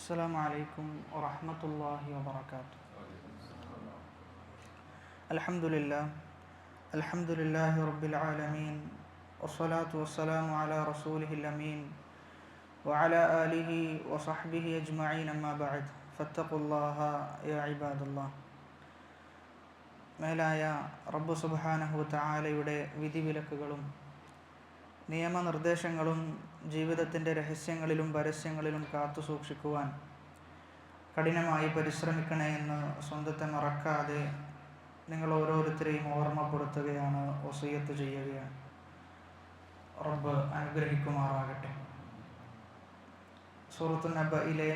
السلام عليكم ورحمة الله وبركاته. الحمد لله رب العالمين والصلاة والسلام على رسوله الأمين وعلى آله وصحبه أجمعين أما بعد فاتقوا الله يا عباد الله. മേലായ റബ്ബ് സുബ്ഹാനഹു തആലയുടെ വിധിവിലക്കുകളും നിയമനിർദ്ദേശങ്ങളും ജീവിതത്തിൻ്റെ രഹസ്യങ്ങളിലും പരസ്യങ്ങളിലും കാത്തു സൂക്ഷിക്കുവാൻ കഠിനമായി പരിശ്രമിക്കണേ എന്ന് സ്വന്തത്തെ മറക്കാതെ നിങ്ങൾ ഓരോരുത്തരെയും ഓർമ്മപ്പെടുത്തുകയാണ്, വസിയ്യത്ത് ചെയ്യുകയാണ്. റബ്ബ് അനുഗ്രഹിക്കുമാറാകട്ടെ. സൂറത്തുൻ നബയിലെ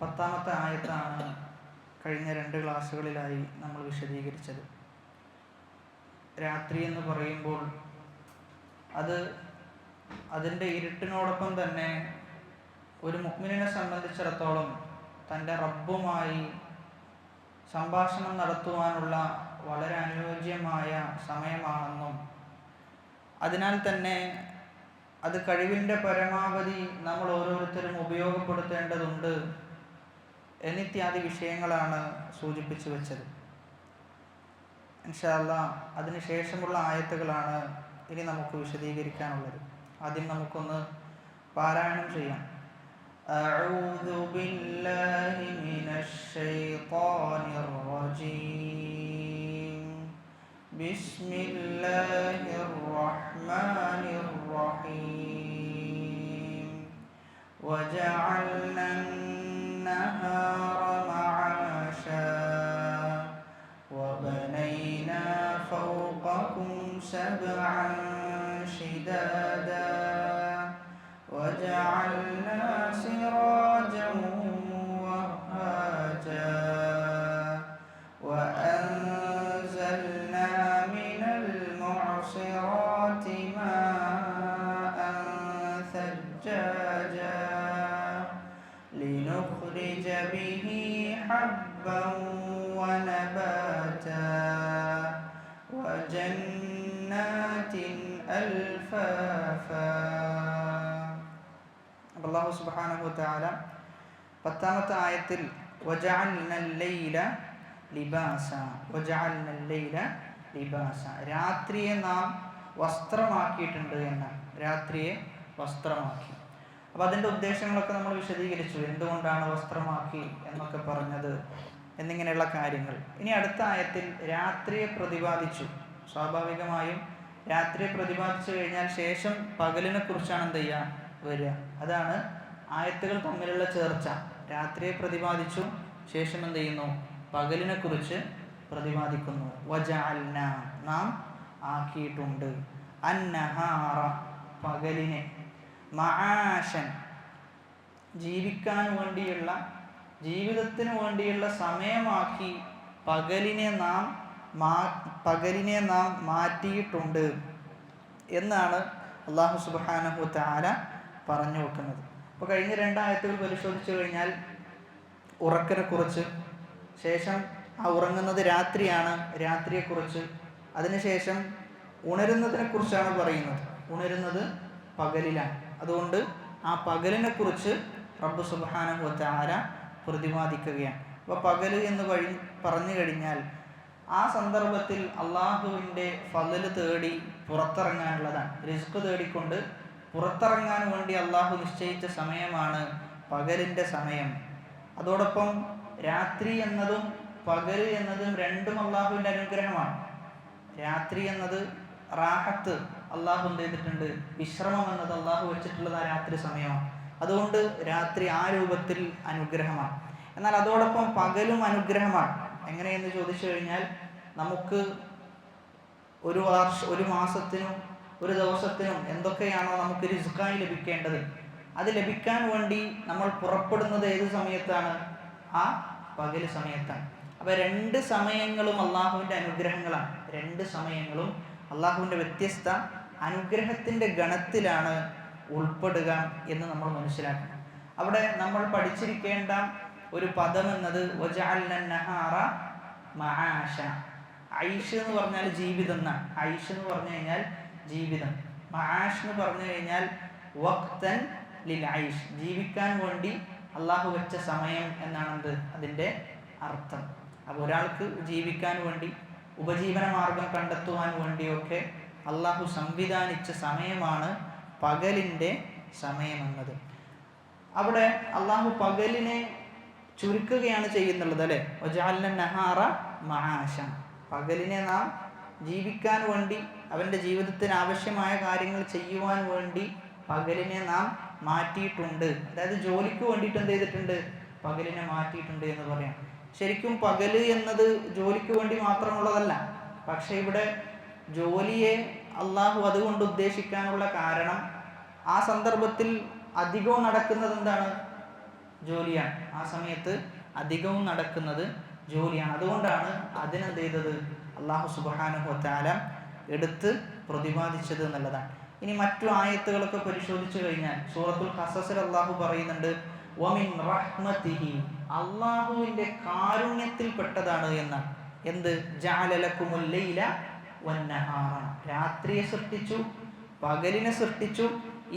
10-ാമത്തെ ആയത്താണ് കഴിഞ്ഞ 2 ക്ലാസ്സുകളിലായി നമ്മൾ വിശദീകരിച്ചത്. രാത്രി എന്ന് പറയുമ്പോൾ അതിൻ്റെ ഇരുട്ടിനോടൊപ്പം തന്നെ ഒരു മുഅ്മിനിനെ സംബന്ധിച്ചിടത്തോളം തൻ്റെ റബ്ബുമായി സംഭാഷണം നടത്തുവാനുള്ള വളരെ അനുയോജ്യമായ സമയമാണെന്നും അതിനാൽ തന്നെ അത് കഴിവിൻ്റെ പരമാവധി നമ്മൾ ഓരോരുത്തരും ഉപയോഗപ്പെടുത്തേണ്ടതുണ്ട് എന്നിത്യാദി വിഷയങ്ങളാണ് സൂചിപ്പിച്ചു വെച്ചത്. ഇൻഷാ അല്ലാഹ് അതിനുശേഷമുള്ള ആയത്തുകളാണ് ഇനി നമുക്ക് വിശദീകരിക്കാനുള്ളത്. ആദ്യം നമുക്കൊന്ന് പാരായണം ചെയ്യാം. അഊദു ബില്ലാഹി മിനശ് ശൈത്വാനിർ റജീം. ബിസ്മില്ലാഹിർ റഹ്മാനിർ റഹീം. വജഅൽനൻ നഹാറ മഅശാ വബനൈനാ ഫൗഖകും സബ്അൻ ശിദാദാ وجعلنا سراجا وهاجا وأنزلنا من المعصرات ماء ثجاجا لنخرج به حبا ونباتا وجنات ألفافا. അല്ലാഹു സുബ്ഹാനഹു വതആല 10-ാമത്തെ ആയത്തിൽ വജഅൽനൽ ലൈല ലിബാസ വജഅൽനൽ ലൈല ലിബാസ, രാത്രിയെ നാം വസ്ത്രമാക്കിയിട്ടുണ്ട് എന്നാണ്. രാത്രിയെ വസ്ത്രമാക്കി. അപ്പോൾ അതിൻ്റെ ഉദ്ദേശങ്ങളൊക്കെ നമ്മൾ വിശദീകരിച്ചു, എന്തുകൊണ്ടാണ് വസ്ത്രമാക്കി എന്നൊക്കെ പറഞ്ഞത് എന്നിങ്ങനെയുള്ള കാര്യങ്ങൾ. ഇനി അടുത്ത ആയത്തിൽ രാത്രിയെ പ്രതിപാദിച്ചു. സ്വാഭാവികമായും രാത്രിയെ പ്രതിപാദിച്ചു കഴിഞ്ഞാൽ ശേഷം പകലിനെ കുറിച്ചാണ് എന്ത് ചെയ്യുക വരിക. അതാണ് ആയത്തുകൾ തമ്മിലുള്ള ചേർച്ച. രാത്രിയെ പ്രതിപാദിച്ചു, ശേഷം എന്ത് ചെയ്യുന്നു, പകലിനെ കുറിച്ച് പ്രതിപാദിക്കുന്നു. വജഅൽന, നാം ആക്കിയിട്ടുണ്ട്, അന്നഹാറ, പകലിനെ, മആശൻ, ജീവിക്കാൻ വേണ്ടിയുള്ള, ജീവിതത്തിന് വേണ്ടിയുള്ള സമയമാക്കി പകലിനെ നാം മാറ്റിയിട്ടുണ്ട് എന്നാണ് അല്ലാഹു സുബ്ഹാനഹു വതആല പറഞ്ഞു വെക്കുന്നത്. അപ്പോൾ കഴിഞ്ഞ 2 ആയത്തുകൾ പരിശോധിച്ചു കഴിഞ്ഞാൽ ഉറക്കിനെ കുറിച്ച്, ശേഷം ആ ഉറങ്ങുന്നത് രാത്രിയാണ്, രാത്രിയെക്കുറിച്ച്, അതിനുശേഷം ഉണരുന്നതിനെ കുറിച്ചാണ് പറയുന്നത്. ഉണരുന്നത് പകലിലാണ്. അതുകൊണ്ട് ആ പകലിനെ കുറിച്ച് റബ്ബ് സുബ്ഹാനഹു വതആല പ്രതിപാദിക്കുകയാണ്. അപ്പോൾ പകല് എന്ന് പറഞ്ഞു കഴിഞ്ഞാൽ ആ സന്ദർഭത്തിൽ അള്ളാഹുവിൻ്റെ ഫള് തേടി പുറത്തിറങ്ങാനുള്ളതാണ്. റിസ്ക് തേടിക്കൊണ്ട് പുറത്തിറങ്ങാൻ വേണ്ടി അള്ളാഹു നിശ്ചയിച്ച സമയമാണ് പകലിൻ്റെ സമയം. അതോടൊപ്പം രാത്രി എന്നതും പകൽ എന്നതും രണ്ടും അള്ളാഹുവിൻ്റെ അനുഗ്രഹമാണ്. രാത്രി എന്നത് റാഹത്ത്, അള്ളാഹു എന്ത് ചെയ്തിട്ടുണ്ട്, വിശ്രമം എന്നത് അള്ളാഹു വെച്ചിട്ടുള്ളത് ആ രാത്രി സമയമാണ്. അതുകൊണ്ട് രാത്രി ആ രൂപത്തിൽ അനുഗ്രഹമാണ്. എന്നാൽ അതോടൊപ്പം പകലും അനുഗ്രഹമാണ്. എങ്ങനെയെന്ന് ചോദിച്ചു കഴിഞ്ഞാൽ നമുക്ക് ഒരു മാസത്തിനും ഒരു ദിവസത്തിനും എന്തൊക്കെയാണോ നമുക്ക് റിസ്ക്കായി ലഭിക്കേണ്ടത്, അത് ലഭിക്കാൻ വേണ്ടി നമ്മൾ പുറപ്പെടുന്നത് ഏത് സമയത്താണ്? ആ പകൽ സമയത്താണ്. അപ്പോൾ 2 സമയങ്ങളും അള്ളാഹുവിൻ്റെ അനുഗ്രഹങ്ങളാണ്. 2 സമയങ്ങളും അള്ളാഹുവിൻ്റെ വ്യത്യസ്ത അനുഗ്രഹത്തിൻ്റെ ഗണത്തിലാണ് ഉൾപ്പെടുക എന്ന് നമ്മൾ മനസ്സിലാക്കണം. അവിടെ നമ്മൾ പഠിച്ചിരിക്കേണ്ട ഒരു പദം എന്നത് വജഅൽനൻ നഹാറ മആശ. ഐഷ് എന്ന് പറഞ്ഞാൽ ജീവിതം എന്നാണ്. ഐഷ് എന്ന് പറഞ്ഞു കഴിഞ്ഞാൽ ജീവിതം. മആഷ് എന്ന് പറഞ്ഞു കഴിഞ്ഞാൽ വഖ്തൻ ലിൽ ഐഷ്, ജീവിക്കാൻ വേണ്ടി അള്ളാഹു വെച്ച സമയം എന്നാണെന്ത് അതിൻ്റെ അർത്ഥം. അപ്പോൾ ഒരാൾക്ക് ജീവിക്കാൻ വേണ്ടി ഉപജീവന മാർഗം കണ്ടെത്തുവാൻ വേണ്ടിയൊക്കെ അള്ളാഹു സംവിധാനിച്ച സമയമാണ് പകലിൻ്റെ സമയമെന്നത്. അവിടെ അള്ളാഹു പകലിനെ ചുരുക്കുകയാണ് ചെയ്യുന്നുള്ളത് അല്ലേ. വജഅൽന നഹാറ മആശ, പകലിനെ നാം ജീവിക്കാൻ വേണ്ടി അവൻ്റെ ജീവിതത്തിന് ആവശ്യമായ കാര്യങ്ങൾ ചെയ്യുവാൻ വേണ്ടി പകലിനെ നാം മാറ്റിയിട്ടുണ്ട്. അതായത് ജോലിക്ക് വേണ്ടിയിട്ട് എന്ത് ചെയ്തിട്ടുണ്ട്, പകലിനെ മാറ്റിയിട്ടുണ്ട് എന്ന് പറയാം. ശരിക്കും പകല് എന്നത് ജോലിക്ക് വേണ്ടി മാത്രമുള്ളതല്ല. പക്ഷെ ഇവിടെ ജോലിയെ അള്ളാഹു അതുകൊണ്ട് ഉദ്ദേശിക്കാനുള്ള കാരണം ആ സന്ദർഭത്തിൽ അധികവും നടക്കുന്നത് എന്താണ്, ജോലിയാണ്. ആ സമയത്ത് അധികവും നടക്കുന്നത് ജോലിയാണ്. അതുകൊണ്ടാണ് അതിനെന്ത് ചെയ്തത് അള്ളാഹു സുബ്ഹാനഹു വ തആല എടുത്ത് പ്രതിപാദിച്ചത് എന്നുള്ളതാണ്. ഇനി മറ്റു ആയത്തുകളൊക്കെ പരിശോധിച്ചു കഴിഞ്ഞാൽ സൂറത്തുൽ ഖസസിൽ അള്ളാഹു പറയുന്നുണ്ട് വമിൻ റഹ്മതിഹി, അള്ളാഹുവിൻ്റെ കാരുണ്യത്തിൽപ്പെട്ടതാണ് എന്നാണ്. എന്ത്, ജഅല ലക്കുമുൽ ലൈല വന്നഹാറ, രാത്രിയെ സൃഷ്ടിച്ചു, പകലിനെ സൃഷ്ടിച്ചു.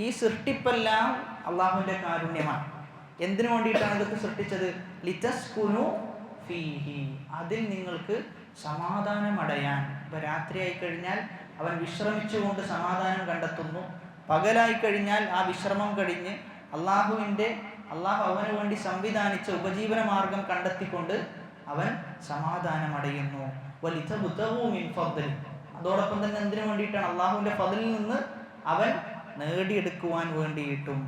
ഈ സൃഷ്ടിപ്പെല്ലാം അള്ളാഹുവിൻ്റെ കാരുണ്യമാണ്. എന്തിനു വേണ്ടിയിട്ടാണ് ഇതൊക്കെ സൃഷ്ടിച്ചത്, ലിതസ്കുനു ഫീഹി, അതിൽ നിങ്ങൾക്ക് സമാധാനം അടയാൻ. ഇപ്പം രാത്രിയായി കഴിഞ്ഞാൽ അവൻ വിശ്രമിച്ചുകൊണ്ട് സമാധാനം കണ്ടെത്തുന്നു. പകലായി കഴിഞ്ഞാൽ ആ വിശ്രമം കഴിഞ്ഞ് അള്ളാഹു അവന് വേണ്ടി സംവിധാനിച്ച ഉപജീവന മാർഗം കണ്ടെത്തിക്കൊണ്ട് അവൻ സമാധാനം അടയുന്നു. വലിതബ്തഗൂ മിൻ ഫദ്ലി, അതോടൊപ്പം തന്നെ എന്തിനു വേണ്ടിയിട്ടാണ്, അള്ളാഹുവിൻ്റെ ഫദ്ലിൽ നിന്ന് അവൻ നേടിയെടുക്കുവാൻ വേണ്ടിയിട്ടും.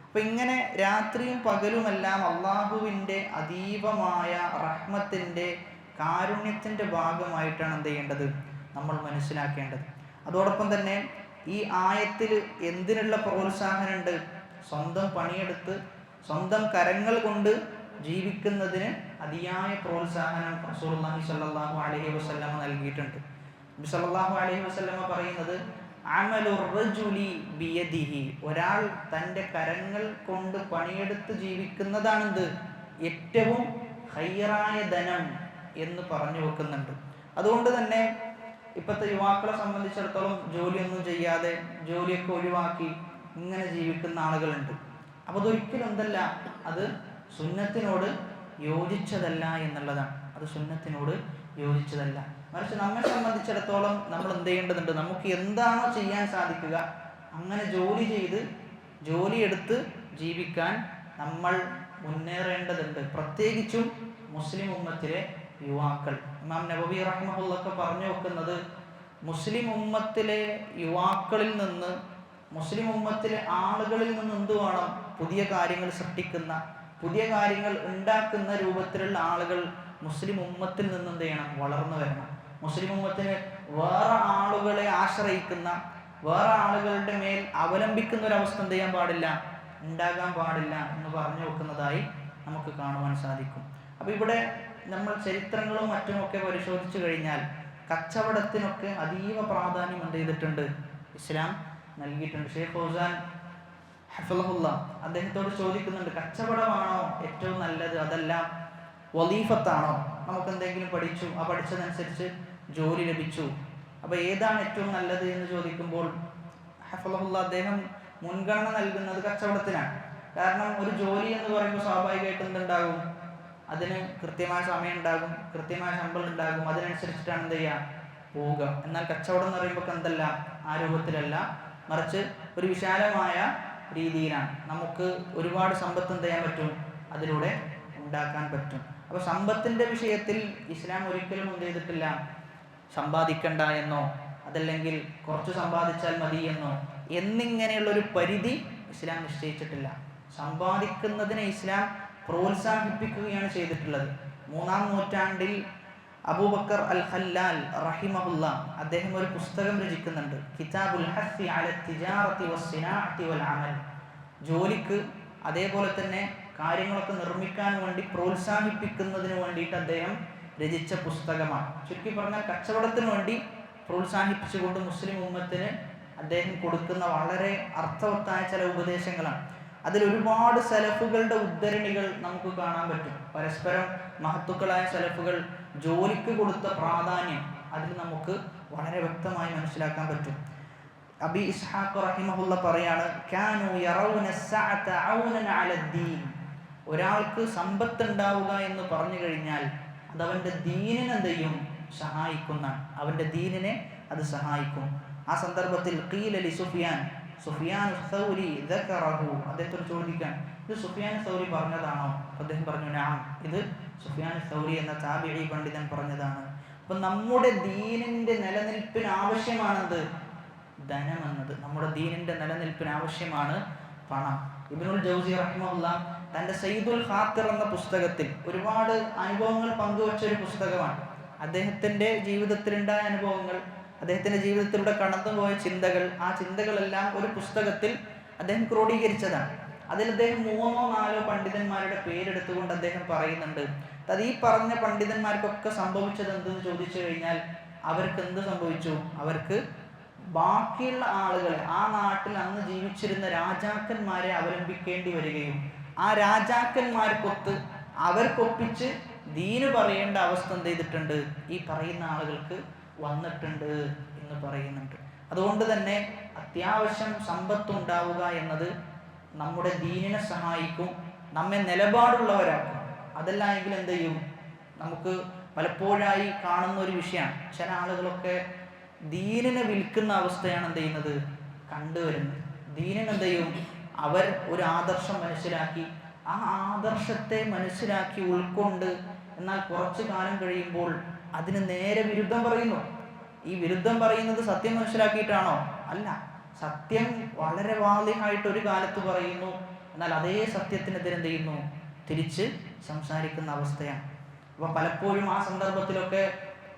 അപ്പം ഇങ്ങനെ രാത്രിയും പകലുമെല്ലാം അള്ളാഹുവിൻ്റെ അതീവമായ റഹ്മത്തിൻ്റെ കാരുണ്യത്തിൻ്റെ ഭാഗമായിട്ടാണ് എന്ത് ചെയ്യേണ്ടത്, നമ്മൾ മനസ്സിലാക്കേണ്ടത്. അതോടൊപ്പം തന്നെ ഈ ആയത്തിൽ എന്തിനുള്ള പ്രോത്സാഹനമുണ്ട്, സ്വന്തം പണിയെടുത്ത് സ്വന്തം കരങ്ങൾ കൊണ്ട് ജീവിക്കുന്നതിന് അതിയായ പ്രോത്സാഹനം റസൂലുള്ളാഹി സ്വല്ലല്ലാഹു അലൈഹി വസല്ലമ നൽകിയിട്ടുണ്ട്. നബി സല്ലല്ലാഹു അലൈഹി വസല്ലമ പറയുന്നത് അമലുർ റജുലി ബിയദിഹി, ഒരാൾ തൻ്റെ കരങ്ങൾ കൊണ്ട് പണിയെടുത്ത് ജീവിക്കുന്നതാണെന്ത് ഏറ്റവും ഖൈറായ ധനം എന്ന് പറഞ്ഞു വെക്കുന്നുണ്ട്. അതുകൊണ്ട് തന്നെ ഇപ്പോഴത്തെ യുവാക്കളെ സംബന്ധിച്ചിടത്തോളം ജോലിയൊന്നും ചെയ്യാതെ ജോലിയൊക്കെ ഒഴിവാക്കി ഇങ്ങനെ ജീവിക്കുന്ന ആളുകളുണ്ട്. അപ്പോൾ അതൊരിക്കലും എന്തല്ല, അത് സുന്നത്തിനോട് യോജിച്ചതല്ല എന്നുള്ളതാണ്. അത് സുന്നത്തിനോട് യോജിച്ചതല്ല. മറിച്ച് നമ്മെ സംബന്ധിച്ചിടത്തോളം നമ്മൾ എന്ത് ചെയ്യേണ്ടതുണ്ട്, നമുക്ക് എന്താണോ ചെയ്യാൻ സാധിക്കുക അങ്ങനെ ജോലി ചെയ്ത് ജോലിയെടുത്ത് ജീവിക്കാൻ നമ്മൾ മുന്നേറേണ്ടതുണ്ട്. പ്രത്യേകിച്ചും മുസ്ലിം ഉമ്മത്തിലെ യുവാക്കൾ. ഇമാം നബവി റഹിമഹുള്ളാഹ് പറഞ്ഞു വെക്കുന്നത് മുസ്ലിം ഉമ്മത്തിലെ യുവാക്കളിൽ നിന്ന്, മുസ്ലിം ഉമ്മത്തിലെ ആളുകളിൽ നിന്ന് എന്ത് വേണം, പുതിയ കാര്യങ്ങൾ സൃഷ്ടിക്കുന്ന, പുതിയ കാര്യങ്ങൾ ഉണ്ടാക്കുന്ന രൂപത്തിലുള്ള ആളുകൾ മുസ്ലിം ഉമ്മത്തിൽ നിന്ന് എന്ത് ചെയ്യണം, വളർന്നു വരണം. മുസ്ലിം ഉമ്മത്തിന് വേറെ ആളുകളെ ആശ്രയിക്കുന്ന, വേറെ ആളുകളുടെ മേൽ അവലംബിക്കുന്ന ഒരവസ്ഥ എന്ത് ചെയ്യാൻ പാടില്ല, ഉണ്ടാകാൻ പാടില്ല എന്ന് പറഞ്ഞു വെക്കുന്നതായി നമുക്ക് കാണുവാൻ സാധിക്കും. അപ്പോൾ ഇവിടെ നമ്മൾ ചരിത്രങ്ങളും മറ്റുമൊക്കെ പരിശോധിച്ചു കഴിഞ്ഞാൽ കച്ചവടത്തിനൊക്കെ അതീവ പ്രാധാന്യം എന്ത് ചെയ്തിട്ടുണ്ട്, ഇസ്ലാം നൽകിയിട്ടുണ്ട്. ഷെയ്ഖ് ഫൗസാൻ ഹഫിളഹുല്ലാ അദ്ദേഹത്തോട് ചോദിക്കുന്നുണ്ട്, കച്ചവടമാണോ ഏറ്റവും നല്ലത്, അതല്ല വലീഫത്താണോ? നമുക്ക് എന്തെങ്കിലും പഠിച്ചു, ആ പഠിച്ചതനുസരിച്ച് ജോലി ലഭിച്ചു, അപ്പോൾ ഏതാണ് ഏറ്റവും നല്ലത് എന്ന് ചോദിക്കുമ്പോൾ ഹഫിളഹുല്ലാ അദ്ദേഹം മുൻഗണന നൽകുന്നത് കച്ചവടത്തിനാണ്. കാരണം ഒരു ജോലി എന്ന് പറയുമ്പോൾ സ്വാഭാവികമായിട്ടും എന്തുണ്ടാകും, അതിന് കൃത്യമായ സമയം ഉണ്ടാകും, കൃത്യമായ ശമ്പളം ഉണ്ടാകും, അതിനനുസരിച്ചിട്ടാണ് എന്ത് ചെയ്യുക, പോവുക. എന്നാൽ കച്ചവടം എന്ന് പറയുമ്പോൾ എന്തല്ല, ആ രൂപത്തിലല്ല, മറിച്ച് ഒരു വിശാലമായ രീതിയിലാണ്. നമുക്ക് ഒരുപാട് സമ്പത്ത് എന്ത് ചെയ്യാൻ പറ്റും, അതിലൂടെ ഉണ്ടാക്കാൻ പറ്റും. അപ്പോൾ സമ്പത്തിൻ്റെ വിഷയത്തിൽ ഇസ്ലാം ഒരിക്കലും എന്ത് ചെയ്തിട്ടില്ല, സമ്പാദിക്കണ്ട എന്നോ അതല്ലെങ്കിൽ കുറച്ച് സമ്പാദിച്ചാൽ മതി എന്നോ എന്നിങ്ങനെയുള്ളൊരു പരിധി ഇസ്ലാം നിശ്ചയിച്ചിട്ടില്ല. സമ്പാദിക്കുന്നതിനെ ഇസ്ലാം പ്രോത്സാഹിപ്പിക്കുകയാണ് ചെയ്തിട്ടുള്ളത്. 3-ാം നൂറ്റാണ്ടിൽ അബൂബക്കർ അൽ ഖല്ലാൽ റഹിമഹുല്ല അദ്ദേഹം ഒരു പുസ്തകം രചിക്കുന്നുണ്ട്, കിതാബുൽ ഹസ്സി അല തിജാറത്തി വസ്സിനാഅത്തി വൽ അമൽ, ജോലിക്ക് അതേപോലെ തന്നെ കാര്യങ്ങളൊക്കെ നിർമ്മിക്കാൻ വേണ്ടി പ്രോത്സാഹിപ്പിക്കുന്നതിന് വേണ്ടിയിട്ട് അദ്ദേഹം രചിച്ച പുസ്തകമാണ്. ചുരുക്കി പറഞ്ഞാൽ കച്ചവടത്തിന് വേണ്ടി പ്രോത്സാഹിപ്പിച്ചുകൊണ്ട് മുസ്ലിം ഉമ്മത്തിന് അദ്ദേഹം കൊടുക്കുന്ന വളരെ അർത്ഥവത്തായ ചില ഉപദേശങ്ങളാണ്. അതിലൊരുപാട് സലഫുകളുടെ ഉദ്ധരണികൾ നമുക്ക് കാണാൻ പറ്റും. പരസ്പരം മഹത്തുക്കളായ സലഫുകൾ ജോലിക്ക് കൊടുത്ത പ്രാധാന്യം അതിൽ നമുക്ക് വളരെ വ്യക്തമായി മനസ്സിലാക്കാൻ പറ്റും. അബി ഇസ്ഹാഖ് റഹിമഹുല്ല പറയാണ്, കാനൂ യറൗന അസ്സഅത ഔനൻ അലദ്ദീൻ, ഒരാൾക്ക് സമ്പത്ത് ഉണ്ടാവുക എന്ന് പറഞ്ഞു കഴിഞ്ഞാൽ അത് അവൻ്റെ ദീനിനെ എന്ത് ചെയ്യും? സഹായിക്കുന്ന, അവൻ്റെ ദീനിനെ അത് സഹായിക്കും. ആ സന്ദർഭത്തിൽ ഖീല ലി സുഫിയാൻ സൗരി ദക്കറഹു, അദ്ദേഹത്തോട് ചോദിക്കാൻ, ഇത് സുഫിയാൻ സൗരി പറഞ്ഞതാണോ? അദ്ദേഹം പറഞ്ഞു നഅം, ഇത് സുഫിയാൻ സൗരി എന്ന താബിഈ പണ്ഡിതൻ പറഞ്ഞതാണ്. അപ്പം നമ്മുടെ ദീനിൻ്റെ നിലനിൽപ്പിന് ആവശ്യമാണത് ധനം എന്നത്. നമ്മുടെ ദീനിൻ്റെ നിലനിൽപ്പിന് ആവശ്യമാണ് പണം. ഇബ്നുൽ ജൗസി റഹിമഹുല്ലാഹ് തൻ്റെ സയ്യിദുൽ ഖാത്തിർ എന്ന പുസ്തകത്തിൽ ഒരുപാട് അനുഭവങ്ങൾ പങ്കുവച്ച ഒരു പുസ്തകമാണ്. അദ്ദേഹത്തിൻ്റെ ജീവിതത്തിലുണ്ടായ അനുഭവങ്ങൾ, അദ്ദേഹത്തിൻ്റെ ജീവിതത്തിലൂടെ കടന്നുപോയ ചിന്തകൾ, ആ ചിന്തകളെല്ലാം ഒരു പുസ്തകത്തിൽ അദ്ദേഹം ക്രോഡീകരിച്ചതാണ്. അതിൽ അദ്ദേഹം 3-4 പണ്ഡിതന്മാരുടെ പേരെടുത്തുകൊണ്ട് അദ്ദേഹം പറയുന്നുണ്ട്, അത് ഈ പറഞ്ഞ പണ്ഡിതന്മാർക്കൊക്കെ സംഭവിച്ചത് എന്തെന്ന് ചോദിച്ചു കഴിഞ്ഞാൽ അവർക്ക് എന്ത് സംഭവിച്ചു? അവർക്ക് ബാക്കിയുള്ള ആളുകളെ, ആ നാട്ടിൽ അന്ന് ജീവിച്ചിരുന്ന രാജാക്കന്മാരെ അവലംബിക്കേണ്ടി വരികയും ആ രാജാക്കന്മാർക്കൊത്ത് അവർക്കൊപ്പിച്ച് ദീന് പറയേണ്ട അവസ്ഥ എന്ത് ചെയ്തിട്ടുണ്ട്? ഈ പറയുന്ന ആളുകൾക്ക് വന്നിട്ടുണ്ട് എന്ന് പറയുന്നുണ്ട്. അതുകൊണ്ട് തന്നെ അത്യാവശ്യം സമ്പത്തുണ്ടാവുക എന്നത് നമ്മുടെ ദീനിനെ സഹായിക്കും, നമ്മെ നിലപാടുള്ളവരാക്കും. അതല്ല എങ്കിൽ എന്ത് ചെയ്യും? നമുക്ക് പലപ്പോഴായി കാണുന്ന ഒരു വിഷയമാണ്, ചില ആളുകളൊക്കെ ദീനിനെ വിൽക്കുന്ന അവസ്ഥയാണ് എന്ത് ചെയ്യുന്നത്? കണ്ടുവരുന്നത്. ദീനിനെ എന്ത് ചെയ്യും? അവർ ഒരു ആദർശം മനസ്സിലാക്കി, ആ ആദർശത്തെ മനസ്സിലാക്കി ഉൾക്കൊണ്ട്, എന്നാൽ കുറച്ചു കാലം കഴിയുമ്പോൾ അതിന് നേരെ വിരുദ്ധം പറയുന്നു. ഈ വിരുദ്ധം പറയുന്നത് സത്യം മനസ്സിലാക്കിയിട്ടാണോ? അല്ല, സത്യം വളരെ വാളിഹായിട്ട് ഒരു കാലത്ത് പറയുന്നു, എന്നാൽ അതേ സത്യത്തിനെതിരെ എന്ത് ചെയ്യുന്നു? തിരിച്ച് സംസാരിക്കുന്ന അവസ്ഥയാണ്. അപ്പം പലപ്പോഴും ആ സന്ദർഭത്തിലൊക്കെ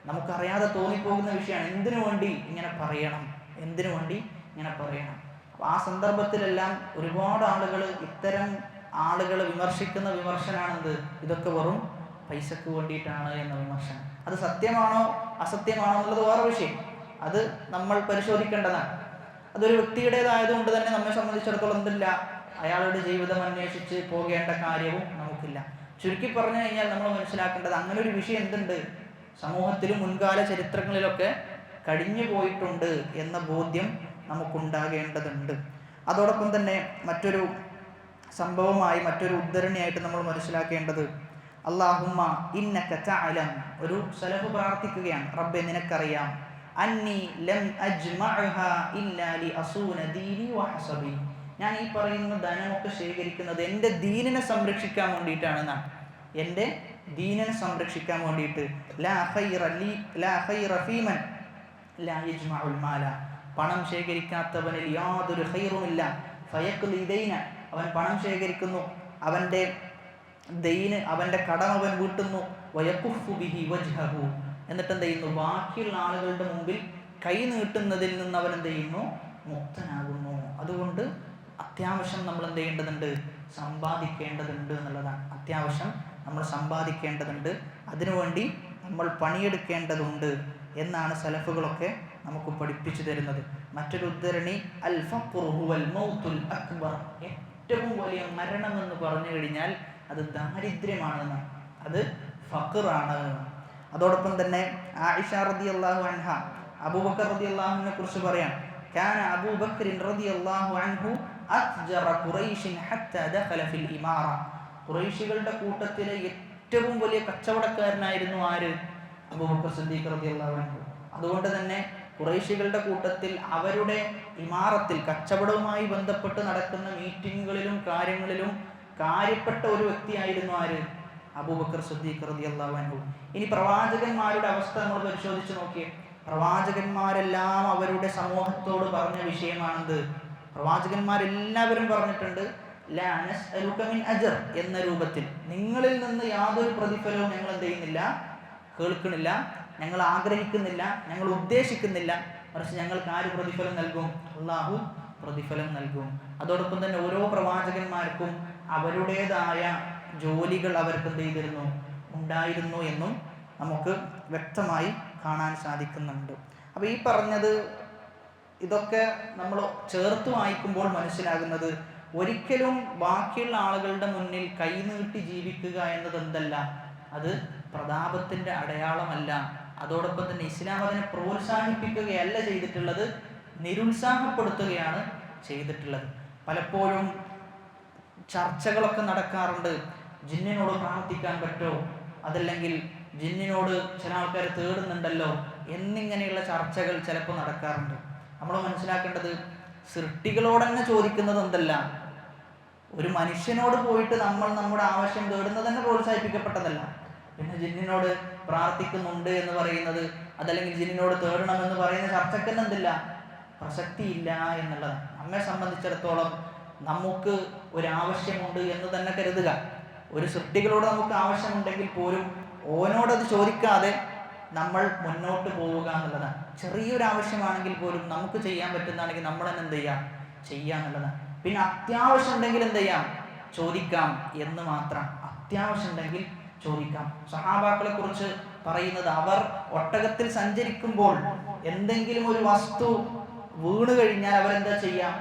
നമുക്കറിയാതെ തോന്നിപ്പോകുന്ന വിഷയമാണ്, എന്തിനു വേണ്ടി ഇങ്ങനെ പറയണം, എന്തിനു വേണ്ടി ഇങ്ങനെ പറയണം. അപ്പം ആ സന്ദർഭത്തിലെല്ലാം ഒരുപാട് ആളുകൾ ഇത്തരം ആളുകളെ വിമർശിക്കുന്ന വിമർശനമാണെന്ത്? ഇതൊക്കെ വെറും പൈസക്ക് വേണ്ടിയിട്ടാണ് എന്ന വിമർശനം. അത് സത്യമാണോ അസത്യമാണോ എന്നുള്ളത് വേറെ വിഷയം, അത് നമ്മൾ പരിശോധിക്കേണ്ടതാണ്. അതൊരു വ്യക്തിയുടേതായതുകൊണ്ട് തന്നെ നമ്മെ സംബന്ധിച്ചിടത്തോളം എന്തില്ല, അയാളുടെ ജീവിതം അന്വേഷിച്ച് പോകേണ്ട കാര്യവും നമുക്കില്ല. ചുരുക്കി പറഞ്ഞു കഴിഞ്ഞാൽ നമ്മൾ മനസ്സിലാക്കേണ്ടത്, അങ്ങനെ ഒരു വിഷയം എന്തുണ്ട്, സമൂഹത്തിലും മുൻകാല ചരിത്രങ്ങളിലൊക്കെ കഴിഞ്ഞു പോയിട്ടുണ്ട് എന്ന ബോധ്യം നമുക്കുണ്ടാകേണ്ടതുണ്ട്. അതോടൊപ്പം തന്നെ മറ്റൊരു സംഭവമായി, മറ്റൊരു ഉദ്ധരണിയായിട്ട് നമ്മൾ മനസ്സിലാക്കേണ്ടത്, അല്ലാഹുമ്മ ഇന്നക തഅലം, ഒരു സലഫ് പ്രാർത്ഥിക്കുകയാണ്, റബ്ബേ നിനക്കറിയാം, അന്നി ലം അജ്മഅഹാ ഇല്ലാ ലി അസൂന ദീനി വഹസബി, ഞാൻ ഈ പറയുന്ന ധനമൊക്കെ ശേഖരിക്കുന്നത് എൻ്റെ ദീനിനെ സംരക്ഷിക്കാൻ വേണ്ടിയിട്ടാണ്, എൻ്റെ ദീനിനെ സംരക്ഷിക്കാൻ വേണ്ടിയിട്ട്. ലാ ഖൈറ ഫീമൻ ലാ യജ്മഉൽ മാല, പണം ശേഖരിക്കാത്തവനിൽ യാതൊരു ഖൈറുമില്ല. ഫയഖ്ലി ദൈന, അവൻ പണം ശേഖരിക്കുന്നു, അവൻ്റെ ദൈന്, അവൻ്റെ കടം അവൻ വീട്ടുന്നു. വയഖുഫു ബിഹി വജ്ഹഹു, എന്നിട്ട് എന്ത് ചെയ്യുന്നു? ബാക്കിയുള്ള ആളുകളുടെ മുമ്പിൽ കൈ നീട്ടുന്നതിൽ നിന്ന് അവൻ എന്ത് ചെയ്യുന്നു? മുക്തനാകുന്നു. അതുകൊണ്ട് അത്യാവശ്യം നമ്മൾ എന്ത് ചെയ്യേണ്ടതുണ്ട്? സമ്പാദിക്കേണ്ടതുണ്ട് എന്നുള്ളതാണ്. അത്യാവശ്യം നമ്മൾ സമ്പാദിക്കേണ്ടതുണ്ട്, അതിനുവേണ്ടി നമ്മൾ പണിയെടുക്കേണ്ടതുണ്ട് എന്നാണ് സലഫുകളൊക്കെ നമുക്ക് പഠിപ്പിച്ചു തരുന്നത്. മറ്റൊരു ഉദ്ധരണി, അൽ ഫഖ്റു ഹുവൽ മൗതുൽ അക്ബർ, ഏറ്റവും വലിയ മരണം എന്ന് പറഞ്ഞു കഴിഞ്ഞാൽ അത് ദാരിദ്ര്യമാണ്, അത് ഫഖറാണ്. അതോടൊപ്പം തന്നെ ആയിഷ റളിയല്ലാഹു അൻഹ അബൂബക്കർ റളിയല്ലാഹുവിനെ കുറിച്ച് പറയാം, കാന അബൂബക്കർ റളിയല്ലാഹു അൻഹു അത്ജറ ഖുറൈശിൻ ഹത്താ ദഖല ഫിൽ ഇമാറ, ഖുറൈശികളുടെ കൂട്ടത്തിലെ ഏറ്റവും വലിയ കച്ചവടക്കാരനായിരുന്നു ആര്? അബൂബക്കർ സിദ്ദീഖ് റളിയല്ലാഹു അൻഹു. അതുകൊണ്ട് തന്നെ ഖുറൈശികളുടെ കൂട്ടത്തിൽ അവരുടെ ഇമാറത്തിൽ, കച്ചവടവുമായി ബന്ധപ്പെട്ട് നടക്കുന്ന മീറ്റിങ്ങുകളിലും കാര്യങ്ങളിലും കാര്യപ്പെട്ട ഒരു വ്യക്തിയായിരുന്നു ആര്? അബൂബക്കർ സിദ്ദീഖ് റളിയല്ലാഹു അൻഹു. ഇനി പ്രവാചകന്മാരുടെ അവസ്ഥ നമ്മൾ പരിശോധിച്ച് നോക്കിയേ. പ്രവാചകന്മാരെല്ലാം അവരുടെ സമൂഹത്തോട് പറഞ്ഞ വിഷയമാണെന്ത്? പ്രവാചകന്മാരെല്ലാവരും പറഞ്ഞിട്ടുണ്ട്, ലാ നസ്അലുക മിൻ അജ്ർ എന്ന രൂപത്തിൽ, നിങ്ങളിൽ നിന്ന് യാതൊരു പ്രതിഫലവും ഞങ്ങൾ എന്ത് ചെയ്യുന്നില്ല, കേൾക്കണില്ല, ഞങ്ങൾ ആഗ്രഹിക്കുന്നില്ല, ഞങ്ങൾ ഉദ്ദേശിക്കുന്നില്ല, മറിച്ച് ഞങ്ങൾക്ക് ആര് പ്രതിഫലം നൽകും? അല്ലാഹു പ്രതിഫലം നൽകും. അതോടൊപ്പം തന്നെ ഓരോ പ്രവാചകന്മാർക്കും അവരുടേതായ ജോലികൾ അവർക്ക് എന്ത് ചെയ്തിരുന്നു? ഉണ്ടായിരുന്നു എന്നും നമുക്ക് വ്യക്തമായി കാണാൻ സാധിക്കുന്നുണ്ട്. അപ്പോൾ ഈ പറഞ്ഞത് ഇതൊക്കെ നമ്മൾ ചേർത്ത് വായിക്കുമ്പോൾ മനസ്സിലാകുന്നത്, ഒരിക്കലും ബാക്കിയുള്ള ആളുകളുടെ മുന്നിൽ കൈനീട്ടി ജീവിക്കുക എന്നത് എന്തല്ല, അത് പ്രതാപത്തിൻ്റെ അടയാളമല്ല. അതോടൊപ്പം തന്നെ ഇസ്ലാം അതിനെ പ്രോത്സാഹിപ്പിക്കുകയല്ല ചെയ്തിട്ടുള്ളത്, നിരുത്സാഹപ്പെടുത്തുകയാണ് ചെയ്തിട്ടുള്ളത്. പലപ്പോഴും ചർച്ചകളൊക്കെ നടക്കാറുണ്ട്. ജിന്നിനോട് പ്രാർത്ഥിക്കാൻ പറ്റുമോ, അതല്ലെങ്കിൽ ജിന്നിനോട് ചില ആൾക്കാർ തേടുന്നുണ്ടല്ലോ എന്നിങ്ങനെയുള്ള ചർച്ചകൾ ചിലപ്പോൾ നടക്കാറുണ്ട്. നമ്മൾ മനസ്സിലാക്കേണ്ടത് സൃഷ്ടികളോട് തന്നെ ചോദിക്കുന്നത് എന്തല്ല, ഒരു മനുഷ്യനോട് പോയിട്ട് നമ്മൾ നമ്മുടെ ആവശ്യം തേടുന്നത് തന്നെ പ്രോത്സാഹിപ്പിക്കപ്പെട്ടതല്ല. പിന്നെ ജിന്നിനോട് പ്രാർത്ഥിക്കുന്നുണ്ട് എന്ന് പറയുന്നത്, അതല്ലെങ്കിൽ ജിന്നിനോട് തേടണമെന്ന് പറയുന്ന ചർച്ചക്ക് എന്തില്ല, പ്രസക്തിയില്ല എന്നുള്ളത്. നമ്മെ സംബന്ധിച്ചിടത്തോളം നമുക്ക് ഒരാവശ്യമുണ്ട് എന്ന് തന്നെ കരുതുക. ഒരു സൃഷ്ടികളോട് നമുക്ക് ആവശ്യമുണ്ടെങ്കിൽ പോലും ഓനോടത് ചോദിക്കാതെ നമ്മൾ മുന്നോട്ട് പോവുക എന്നുള്ളതാണ്. ചെറിയൊരു ആവശ്യമാണെങ്കിൽ പോലും നമുക്ക് ചെയ്യാൻ പറ്റുന്നതാണെങ്കിൽ നമ്മൾ തന്നെ എന്ത് ചെയ്യാം എന്നുള്ളതാണ്. പിന്നെ അത്യാവശ്യം ഉണ്ടെങ്കിൽ എന്ത് ചെയ്യാം, ചോദിക്കാം എന്ന് മാത്രം. അത്യാവശ്യം ഉണ്ടെങ്കിൽ ചോദിക്കാം. സഹാബാക്കളെ കുറിച്ച് പറയുന്നത്, അവർ ഒട്ടകത്തിൽ സഞ്ചരിക്കുമ്പോൾ എന്തെങ്കിലും ഒരു വസ്തു വീണ് കഴിഞ്ഞാൽ അവരെന്താ ചെയ്യാം,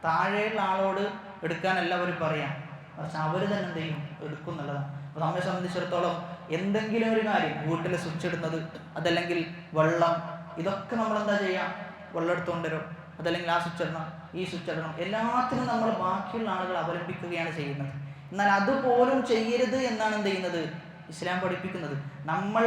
താഴെയുള്ള ആളോട് എടുക്കാനല്ല അവർ പറയാം, പക്ഷെ അവർ തന്നെ എന്ത് ചെയ്യും, എടുക്കും എന്നുള്ളതാണ്. അപ്പോൾ നമ്മെ സംബന്ധിച്ചിടത്തോളം എന്തെങ്കിലും ഒരു കാര്യം, വീട്ടിൽ സ്വിച്ച് ഇടുന്നത്, അതല്ലെങ്കിൽ വെള്ളം, ഇതൊക്കെ നമ്മൾ എന്താ ചെയ്യാം, വെള്ളം എടുത്തുകൊണ്ടുവരും, അതല്ലെങ്കിൽ ആ സ്വിച്ച് ഇടണം, ഈ സ്വിച്ച് ഇടണം, എല്ലാത്തിനും നമ്മൾ ബാക്കിയുള്ള ആളുകൾ അവലംബിക്കുകയാണ് ചെയ്യുന്നത്. എന്നാൽ അതുപോലും ചെയ്യരുത് എന്നാണ് എന്ത് ചെയ്യുന്നത്, ഇസ്ലാം പഠിപ്പിക്കുന്നത്. നമ്മൾ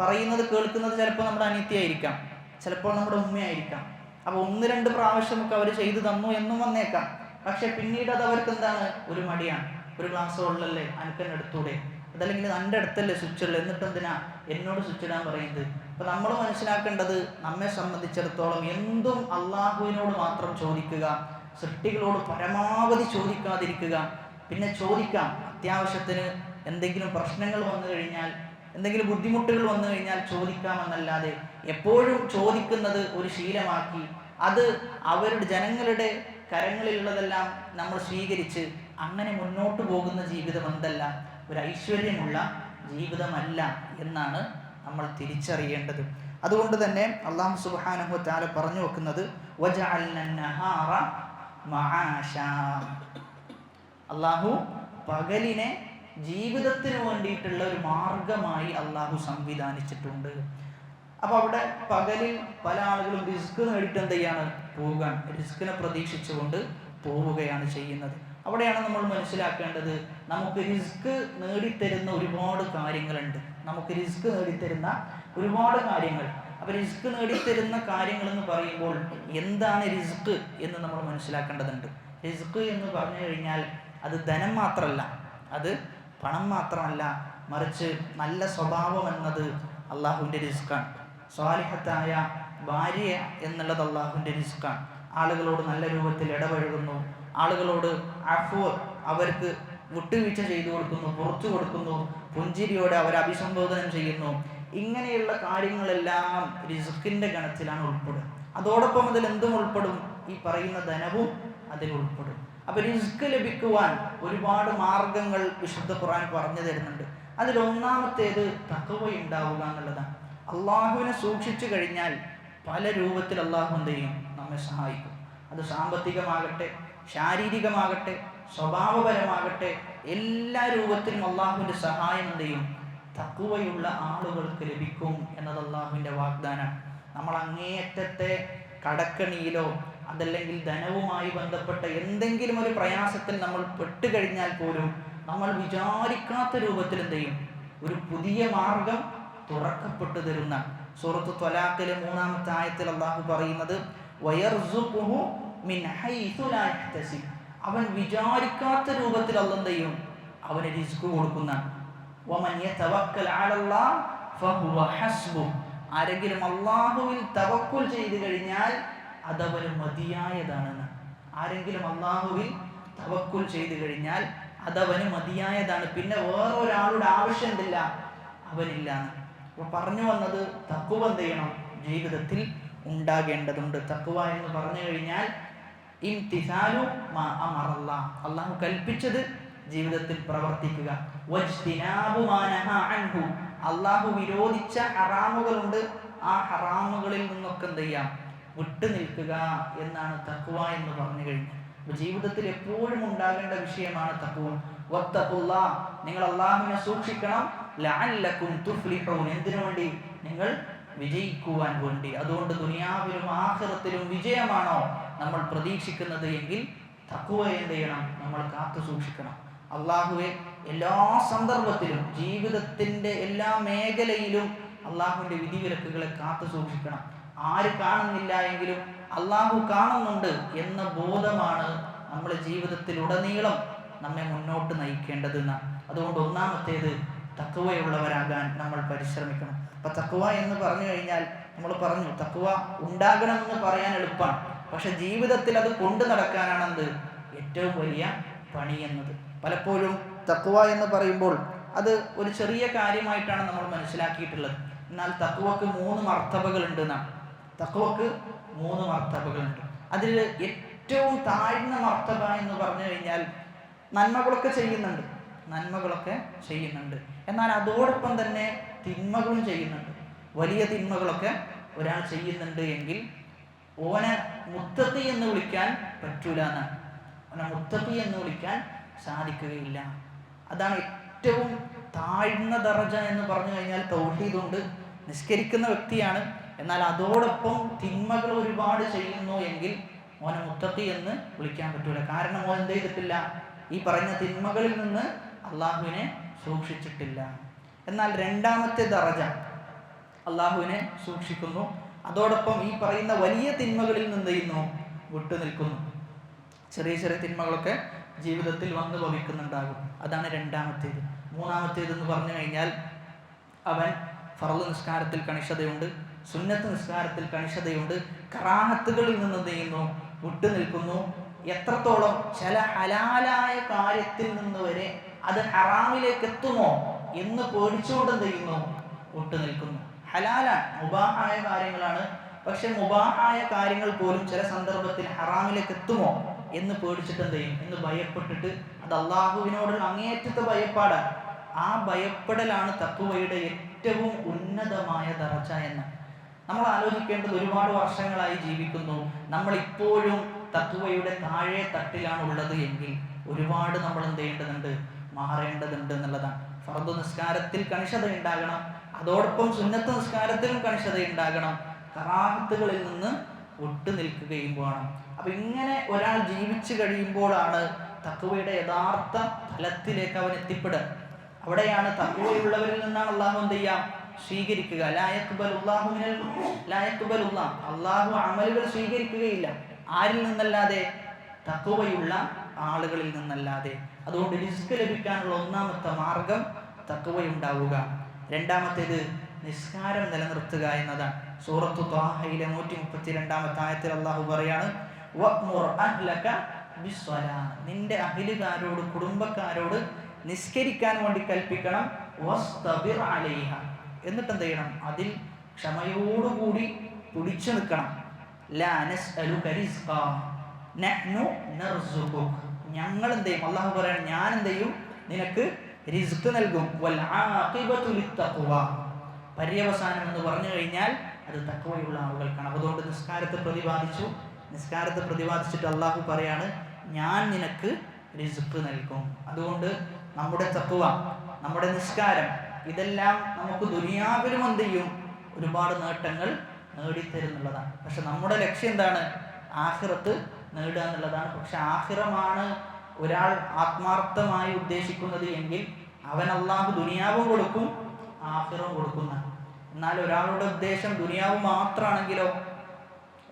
പറയുന്നത് കേൾക്കുന്നത് ചിലപ്പോൾ നമ്മുടെ അനിത്യമായിരിക്കാം, ചിലപ്പോൾ നമ്മുടെ ഉമ്മയായിരിക്കാം. അപ്പോൾ 1-2 പ്രാവശ്യമൊക്കെ അവർ ചെയ്തു തന്നു എന്നും വന്നേക്കാം. പക്ഷെ പിന്നീട് അത് അവർക്ക് എന്താണ്, ഒരു മടിയാണ്. ഒരു ഗ്ലാസ് വെള്ളമല്ലേ, അനക്കെന്നെ എടുത്തൂടെ, അതല്ലെങ്കിൽ എൻ്റെ അടുത്തല്ലേ സ്വിച്ച് ഉള്ളത്, എന്നിട്ട് എന്തിനാ എന്നോട് സ്വിച്ച് ഇടാൻ പറയുന്നത്. അപ്പോൾ നമ്മൾ മനസ്സിലാക്കേണ്ടത്, നമ്മെ സംബന്ധിച്ചിടത്തോളം എന്തും അള്ളാഹുവിനോട് മാത്രം ചോദിക്കുക, സൃഷ്ടികളോട് പരമാവധി ചോദിക്കാതിരിക്കുക. പിന്നെ ചോദിക്കാം, അത്യാവശ്യത്തിന് എന്തെങ്കിലും പ്രശ്നങ്ങൾ വന്നു കഴിഞ്ഞാൽ, എന്തെങ്കിലും ബുദ്ധിമുട്ടുകൾ വന്നു കഴിഞ്ഞാൽ ചോദിക്കാമെന്നല്ലാതെ എപ്പോഴും ചോദിക്കുന്നത് ഒരു ശീലമാക്കി അത് അവരുടെ ജനങ്ങളുടെ കരങ്ങളിലുള്ളതെല്ലാം നമ്മൾ സ്വീകരിച്ച് അങ്ങനെ മുന്നോട്ട് പോകുന്ന ജീവിതം എന്തല്ല, ഒരു ഐശ്വര്യമുള്ള ജീവിതമല്ല എന്നാണ് നമ്മൾ തിരിച്ചറിയേണ്ടത്. അതുകൊണ്ട് തന്നെ അല്ലാഹു സുബ്ഹാനഹു വ തആല പറഞ്ഞു വെക്കുന്നത്, വജഅൽനന്നഹാറ മആശാ, അല്ലാഹു പകലിനെ ജീവിതത്തിന് വേണ്ടിയിട്ടുള്ള ഒരു മാർഗമായി അല്ലാഹു സംവിധാനിച്ചിട്ടുണ്ട്. അപ്പോൾ അവിടെ പകലിൽ പല ആളുകളും റിസ്ക് നേടിയിട്ട് എന്ത് ചെയ്യാണ്, പോകാൻ, റിസ്കിനെ പ്രതീക്ഷിച്ചുകൊണ്ട് പോവുകയാണ് ചെയ്യുന്നത്. അവിടെയാണ് നമ്മൾ മനസ്സിലാക്കേണ്ടത്, നമുക്ക് റിസ്ക് നേടിത്തരുന്ന ഒരുപാട് കാര്യങ്ങളുണ്ട്. നമുക്ക് റിസ്ക് നേടിത്തരുന്ന ഒരുപാട് കാര്യങ്ങൾ. അപ്പോൾ റിസ്ക് നേടിത്തരുന്ന കാര്യങ്ങൾ എന്ന് പറയുമ്പോൾ എന്താണ് റിസ്ക് എന്ന് നമ്മൾ മനസ്സിലാക്കേണ്ടതുണ്ട്. റിസ്ക് എന്ന് പറഞ്ഞു കഴിഞ്ഞാൽ അത് ധനം മാത്രമല്ല, അത് പണം മാത്രമല്ല, മറിച്ച് നല്ല സ്വഭാവം എന്നത് അള്ളാഹുവിൻ്റെ റിസ്ക്കാണ്. സ്വാലിഹത്തായ ഭാര്യ എന്നുള്ളത് അള്ളാഹുവിൻ്റെ റിസ്ക്കാണ്. ആളുകളോട് നല്ല രൂപത്തിൽ ഇടപഴകുന്നു, ആളുകളോട് അഫ്വ്, അവർക്ക് വിട്ടുവീഴ്ച ചെയ്തു കൊടുക്കുന്നു, പുറത്തു കൊടുക്കുന്നു, പുഞ്ചിരിയോടെ അവരെ അഭിസംബോധന ചെയ്യുന്നു. ഇങ്ങനെയുള്ള കാര്യങ്ങളെല്ലാം റിസ്ക്കിൻ്റെ ഗണത്തിലാണ് ഉൾപ്പെടുക. അതോടൊപ്പം അതിൽ എന്തും ഉൾപ്പെടും, ഈ പറയുന്ന ധനവും അതിൽ ഉൾപ്പെടും. അപ്പോൾ റിസ്ക് ലഭിക്കുവാൻ ഒരുപാട് മാർഗങ്ങൾ വിശുദ്ധ ഖുർആൻ പറഞ്ഞു തരുന്നുണ്ട്. അതിലൊന്നാമത്തേത് തഖ്വ ഉണ്ടാവുക എന്നുള്ളതാണ്. അള്ളാഹുവിനെ സൂക്ഷിച്ചു കഴിഞ്ഞാൽ പല രൂപത്തിൽ അള്ളാഹു എന്ത് ചെയ്യും, നമ്മെ സഹായിക്കും. അത് സാമ്പത്തികമാകട്ടെ, ശാരീരികമാകട്ടെ, സ്വഭാവപരമാകട്ടെ, എല്ലാ രൂപത്തിലും അള്ളാഹുവിൻ്റെ സഹായം എന്ത് ചെയ്യും, തഖ്വയുള്ള ആളുകൾക്ക് ലഭിക്കും എന്നത് അള്ളാഹുവിൻ്റെ വാഗ്ദാനം. നമ്മൾ അങ്ങേയറ്റത്തെ കടക്കണിയിലോ അതല്ലെങ്കിൽ ധനവുമായി ബന്ധപ്പെട്ട എന്തെങ്കിലും ഒരു പ്രയാസത്തിൽ നമ്മൾ പെട്ടുകഴിഞ്ഞാൽ പോലും നമ്മൾ വിചാരിക്കാത്ത രൂപത്തിൽ എന്ത് ചെയ്യും, ഒരു പുതിയ മാർഗം തുറക്കപ്പെട്ടു തരുന്ന. സൂറത്ത് ത്വലാഖിലെ 3-ാമത്തെ ആയത്തിൽ അള്ളാഹു പറയുന്നത്, വയർസുഖുഹു മിൻ ഹൈസു ലാ യഹ്തസിബ്, അവൻ വിചാരിക്കാത്ത രൂപത്തിൽ അല്ലാഹു എന്ത് ചെയ്യും, അവന് റിസ്ക് കൊടുക്കുന്ന. വമൻ യതവക്കൽ അലല്ലാഹ് ഫഹുവ ഹസ്ബുഹ്, ആരെങ്കിലും അള്ളാഹുവിൽ തവക്കുൽ ചെയ്തു കഴിഞ്ഞാൽ അതവന് മതിയായതാണെന്ന്. ആരെങ്കിലും അള്ളാഹുവിൽ തവക്കുൽ ചെയ്തു കഴിഞ്ഞാൽ അതവന് മതിയായതാണ്, പിന്നെ വേറൊരാളുടെ ആവശ്യം എന്തില്ല, അവനില്ല. അപ്പോൾ പറഞ്ഞു വന്നത്, തഖ്വ എന്ത് ചെയ്യണം, ജീവിതത്തിൽ ഉണ്ടാകേണ്ടതുണ്ട്. തഖ്വ എന്ന് പറഞ്ഞു കഴിഞ്ഞാൽ ഇംതിസാലു മാ അമറല്ലാഹ്, അള്ളാഹു കൽപ്പിച്ചത് ജീവിതത്തിൽ പ്രവർത്തിക്കുക. വജ്തിനാബു മാ നഹാ അൻഹു, അള്ളാഹു വിരോധിച്ച ഹറാമുകളുണ്ട്, ആ ഹറാമുകളിൽ നിന്നൊക്കെ എന്ത് ചെയ്യാം, വിട്ടു നിൽക്കുക എന്നാണ് തഖ്വ എന്ന് പറഞ്ഞു കഴിഞ്ഞാൽ. അപ്പോൾ ജീവിതത്തിൽ എപ്പോഴും ഉണ്ടാകേണ്ട വിഷയമാണ് തഖ്വ. വത്തഖുല്ലാഹ്, നിങ്ങൾ അള്ളാഹുവിനെ സൂക്ഷിക്കണം. ലഅല്ലകും തുഫ്ലിഹൂൻ, എന്തിനു വേണ്ടി, നിങ്ങൾ വിജയിക്കുവാൻ വേണ്ടി. അതുകൊണ്ട് ദുനിയാവിലും ആഖിറത്തിലും വിജയമാണോ നമ്മൾ പ്രതീക്ഷിക്കുന്നത് എങ്കിൽ തഖ്വയെ എന്ത് ചെയ്യണം? നമ്മൾ കാത്തു സൂക്ഷിക്കണം. അള്ളാഹുവെ എല്ലാ സന്ദർഭത്തിലും ജീവിതത്തിൻ്റെ എല്ലാ മേഖലയിലും അള്ളാഹുവിൻ്റെ വിധിവിലക്കുകളെ കാത്തു സൂക്ഷിക്കണം. ആര് കാണുന്നില്ല എങ്കിലും അള്ളാഹു കാണുന്നുണ്ട് എന്ന ബോധമാണ് നമ്മുടെ ജീവിതത്തിലുടനീളം നമ്മെ മുന്നോട്ട് നയിക്കേണ്ടതെന്നാണ്. അതുകൊണ്ട് ഒന്നാമത്തേത് തഖ്വയുള്ളവരാകാൻ നമ്മൾ പരിശ്രമിക്കണം. അപ്പം തഖ്വ എന്ന് പറഞ്ഞു കഴിഞ്ഞാൽ നമ്മൾ പറഞ്ഞു, തഖ്വ ഉണ്ടാകണമെന്ന് പറയാൻ എളുപ്പമാണ്, പക്ഷെ ജീവിതത്തിൽ അത് കൊണ്ടു നടക്കാനാണെന്ത് ഏറ്റവും വലിയ പണി എന്നത്. പലപ്പോഴും തഖ്വ എന്ന് പറയുമ്പോൾ അത് ഒരു ചെറിയ കാര്യമായിട്ടാണ് നമ്മൾ മനസ്സിലാക്കിയിട്ടുള്ളത്. എന്നാൽ തഖ്വക്ക് 3 മർത്തബകളുണ്ട് എന്നാണ്. തഖ്വക്ക് 3 മർത്തബകളുണ്ട്. അതിൽ ഏറ്റവും താഴ്ന്ന മർത്തബ എന്ന് പറഞ്ഞു കഴിഞ്ഞാൽ നന്മകളൊക്കെ ചെയ്യുന്നുണ്ട്, എന്നാൽ അതോടൊപ്പം തന്നെ തിന്മകളും ചെയ്യുന്നുണ്ട്. വലിയ തിന്മകളൊക്കെ ഒരാൾ ചെയ്യുന്നുണ്ട് എങ്കിൽ ഓനെ മുത്തഖി എന്ന് വിളിക്കാൻ പറ്റൂല എന്നാണ്. ഓനെ മുത്തഖി എന്ന് വിളിക്കാൻ സാധിക്കുകയില്ല. അതാണ് ഏറ്റവും താഴ്ന്ന ദറജ എന്ന് പറഞ്ഞു കഴിഞ്ഞാൽ. തൗഹീദുണ്ട്, നിസ്കരിക്കുന്ന വ്യക്തിയാണ്, എന്നാൽ അതോടൊപ്പം തിന്മകൾ ഒരുപാട് ചെയ്യുന്നു എങ്കിൽ ഓനെ മുത്തഖി എന്ന് വിളിക്കാൻ പറ്റൂല. കാരണം ഓൻ എന്ത് ചെയ്തിട്ടില്ല? ഈ പറഞ്ഞ തിന്മകളിൽ നിന്ന് അള്ളാഹുവിനെ സൂക്ഷിച്ചിട്ടില്ല. എന്നാൽ രണ്ടാമത്തെ ദറജ അള്ളാഹുവിനെ സൂക്ഷിക്കുന്നു, അതോടൊപ്പം ഈ പറയുന്ന വലിയ തിന്മകളിൽ നിന്ന് ചെയ്യുന്നു, വിട്ടു നിൽക്കുന്നു. ചെറിയ ചെറിയ തിന്മകളൊക്കെ ജീവിതത്തിൽ വന്നു ഭവിക്കുന്നുണ്ടാകും. അതാണ് രണ്ടാമത്തേത്. മൂന്നാമത്തേതെന്ന് പറഞ്ഞു കഴിഞ്ഞാൽ അവൻ ഫർള് നിസ്കാരത്തിൽ കണിശതയുണ്ട്, സുന്നത്ത് നിസ്കാരത്തിൽ കണിശതയുണ്ട്, കറാഹത്തുകളിൽ നിന്ന് ചെയ്യുന്നു, വിട്ടു നിൽക്കുന്നു. എത്രത്തോളം ചില ഹലാലായ കാര്യത്തിൽ നിന്ന് വരെ അത് ഹറാമിലേക്ക് എത്തുമോ എന്ന് പേടിച്ചുകൊണ്ട് എന്ത് ചെയ്യുന്നു? വിട്ടു നിൽക്കുന്നു. ഹലാലാണ്, മുബാഹായ കാര്യങ്ങളാണ്, പക്ഷെ മുബാഹായ കാര്യങ്ങൾ പോലും ചില സന്ദർഭത്തിൽ ഹറാമിലേക്ക് എത്തുമോ എന്ന് പേടിച്ചിട്ട് എന്ത് ചെയ്യും? എന്ന് ഭയപ്പെട്ടിട്ട്, അത് അള്ളാഹുവിനോടുള്ള അങ്ങേയറ്റത്തെ ഭയപ്പാടാണ്. ആ ഭയപ്പെടലാണ് തഖ്വയുടെ ഏറ്റവും ഉന്നതമായ ദറജ എന്ന് നമ്മൾ ആലോചിക്കേണ്ടത്. ഒരുപാട് വർഷങ്ങളായി ജീവിക്കുന്നു, നമ്മൾ ഇപ്പോഴും തഖ്വയുടെ താഴെ തട്ടിലാണ് ഉള്ളത് എങ്കിൽ ഒരുപാട് നമ്മൾ എന്ത് ചെയ്യേണ്ടതുണ്ട്? മാറേണ്ടതുണ്ട് എന്നുള്ളതാണ്. ഫർദ് നിസ്കാരത്തിൽ കണിശത ഉണ്ടാകണം, അതോടൊപ്പം സുന്നത്ത് നിസ്കാരത്തിലും കണിശത ഉണ്ടാകണം, കറാഹത്തുകളിൽ നിന്ന് വിട്ടു നിൽക്കുകയും വേണം. അപ്പൊ ഇങ്ങനെ ഒരാൾ ജീവിച്ചു കഴിയുമ്പോഴാണ് തഖ്വയുടെ യഥാർത്ഥ ഫലത്തിലേക്ക് അവൻ എത്തിപ്പെടുക. അവിടെയാണ് തഖ്വയുള്ളവരിൽ നിന്നാണ് അള്ളാഹു എന്ത് ചെയ്യാം? സ്വീകരിക്കുക. അള്ളാഹു അമലുകൾ സ്വീകരിക്കുകയില്ല. ആരിൽ നിന്നല്ലാതെ? തഖ്വയുള്ള ആളുകളിൽ നിന്നല്ലാതെ. അതുകൊണ്ട് റിസ്ക് ലഭിക്കാനുള്ള ഒന്നാമത്തെ മാർഗം തഖ്വയുണ്ടാവുക. രണ്ടാമത്തേത് നിസ്കാരം നിലനിർത്തുക എന്നതാണ്. സൂറത്തു ത്വാഹയിലെ 132-ാമത്തെ ആയത്തിൽ അള്ളാഹു പറയാണ്, വഅ്മുർ അഹ്ലക ബിസ്സലാ, നിന്റെ അഹ്ലുകാരോട്, കുടുംബക്കാരോട് നിസ്കരിക്കാൻ വേണ്ടി കൽപ്പിക്കണം. വസ്തബിർ അലൈഹ, എന്നിട്ട് എന്ത് ചെയ്യണം? അതിൽ ക്ഷമയോടുകൂടി പിടിച്ചു നിൽക്കണം. ലാ നസ്അലുക റിസ്ഖാ നഹ്നു നർസുഖുക, ഞങ്ങൾ എന്ത് ചെയ്യും? അള്ളാഹു പറയാണ്, ഞാൻ എന്ത് ചെയ്യും? നിനക്ക് റിസ്ക് നൽകും. വൽ ആഖിബതു ലിത്തഖ്വ, പര്യവസാനം എന്ന് പറഞ്ഞു കഴിഞ്ഞാൽ അത് തഖ്വയുള്ള ആളുകൾക്കാണ്. അതുകൊണ്ട് നിസ്കാരത്തെ പ്രതിപാദിച്ചിട്ട് അള്ളാഹു പറയാണ്, ഞാൻ നിനക്ക് റിസ്ക് നൽകും. അതുകൊണ്ട് നമ്മുടെ തഖ്വ, നമ്മുടെ നിസ്കാരം, ഇതെല്ലാം നമുക്ക് ദുനിയാവിലും എന്ത് ചെയ്യും? ഒരുപാട് നേട്ടങ്ങൾ നേടിത്തരുന്നുള്ളതാണ്. പക്ഷെ നമ്മുടെ ലക്ഷ്യം എന്താണ്? ആഖിറത്ത് നേടുക എന്നുള്ളതാണ്. പക്ഷെ ആഖിറമാണ് ഒരാൾ ആത്മാർത്ഥമായി ഉദ്ദേശിക്കുന്നത് എങ്കിൽ അവൻ അള്ളാഹു ദുനിയാവും കൊടുക്കും, ആഖിറവും കൊടുക്കുന്ന. എന്നാൽ ഒരാളുടെ ഉദ്ദേശം ദുനിയാവ് മാത്രമാണെങ്കിലോ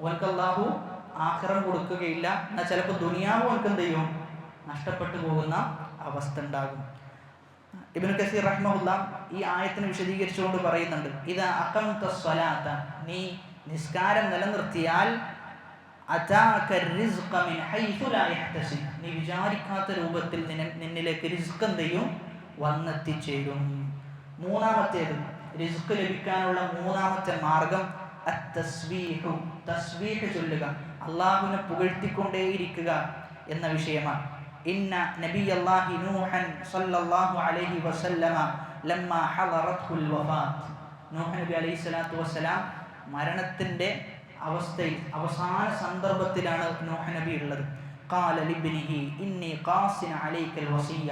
ഓൻക്ക് അള്ളാഹു ആഖിറം കൊടുക്കുകയില്ല. എന്നാൽ ചിലപ്പോൾ ദുനിയാവ് ഓൻക്ക് എന്ത് ചെയ്യും? നഷ്ടപ്പെട്ടു പോകുന്ന അവസ്ഥ ഉണ്ടാകും. ഇബ്നു കസീർ റഹ്മഹുല്ലാഹ് ഈ ആയത്തിനെ വിശദീകരിച്ചുകൊണ്ട് പറയുന്നുണ്ട്, ഇദാ അഖംത സ്വലാത, നീ നിസ്കാരം നിലനിർത്തിയാൽ, അതാക റിസ്ഖ മിൻ ഹൈസു ലാ യഹ്തസിബ്, നീ വിചാരിക്കാത്ത രൂപത്തിൽ നിന്നിലേക്ക് റിസ്ക് എന്ത് ചെയ്യും? വന്നെത്തിച്ചേരും. മൂന്നാമത്തേത്, റിസ്ക് ലഭിക്കാനുള്ള മൂന്നാമത്തെ മാർഗം അത്തസ്ബീഹു, തസ്ബീഹ് ചൊല്ലുക, അള്ളാഹുവിനെ പുകഴ്ത്തിക്കൊണ്ടേയിരിക്കുക എന്ന വിഷയമാണ്. ഇന്ന നബിയല്ലാഹി നൂഹൻ സല്ലല്ലാഹു അലൈഹി വസല്ലമ ലമ്മാ ഹളറത്തുൽ വഫാത്ത്, നൂഹ് നബി അലൈഹി സ്വലാത്തു വസ്സലാം മരണത്തിൻ്റെ അവസ്ഥയിൽ, അവസാന സന്ദർഭത്തിലാണ് നൂഹ് നബി ഉള്ളത്. ഖാല ലിബ്നിഹി ഇന്നി ഖാസിന അലൈക്കൽ വസിയ്യ,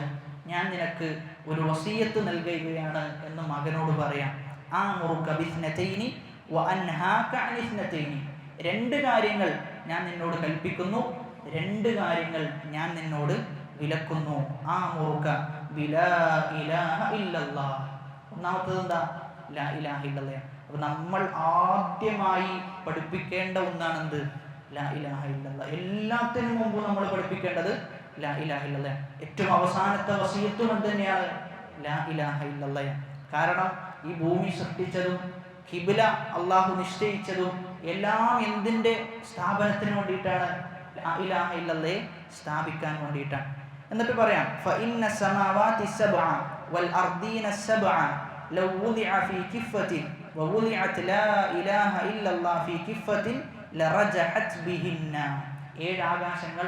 ഞാൻ നിനക്ക് ഒരു വസിയ്യത്ത് നൽകുകയാണ് എന്ന് മകനോട് പറയാം. ആമുറുക ബിസ്നതൈനി വഅൻഹാക അൻ ഇസ്നതൈനി, 2 കാര്യങ്ങൾ ഞാൻ നിന്നോട് കൽപ്പിക്കുന്നു, രണ്ട് കാര്യങ്ങൾ ഞാൻ നിന്നോട് വിലക്കുന്നു. ആ മുറുക ബിലാ ഇലാഹ ഇല്ലല്ലാഹ്. ഒന്നാമത്തത് എന്താ? ലാ ഇലാഹ ഇല്ലല്ലാഹ്. അപ്പോൾ നമ്മൾ ആദ്യമായി പഠിപ്പിക്കേണ്ട ഒന്നാണ് എന്ത്? ലാ ഇലാഹ ഇല്ലല്ലാഹ്. എല്ലാത്തിനും മുമ്പ് നമ്മൾ പഠിപ്പിക്കേണ്ടത് ലാ ഇലാഹ ഇല്ലല്ലാഹ്. ഏറ്റവും അവസാനത്തെ വസിയത്തും എന്തുതന്നെയാണ്? ലാ ഇലാഹ ഇല്ലല്ലാഹ്. കാരണം ഈ ഭൂമി സൃഷ്ടിച്ചതും ഖിബ്ല അള്ളാഹു നിശ്ചയിച്ചതും എല്ലാം എന്തിൻ്റെ സ്ഥാപനത്തിന് വേണ്ടിയിട്ടാണ്? ലാ ഇലാഹ ഇല്ലല്ലാഹ് സ്ഥാപിക്കാൻ വേണ്ടിയിട്ടാണ്. എന്നിട്ട് പറയാം, ഫഇന്ന സമാവാതി സബ്അ വൽ അർദീന സബ്അ ലൗ വുദിഅ ഫീ കിഫ്ഫത്തിൻ വവുദിഅത് ലാ ഇലാഹ ഇല്ലല്ലാഹ് ഫീ കിഫ്ഫത്തിൻ ലറജഹത് ബിഹിന്ന. 7 ആകാശങ്ങൾ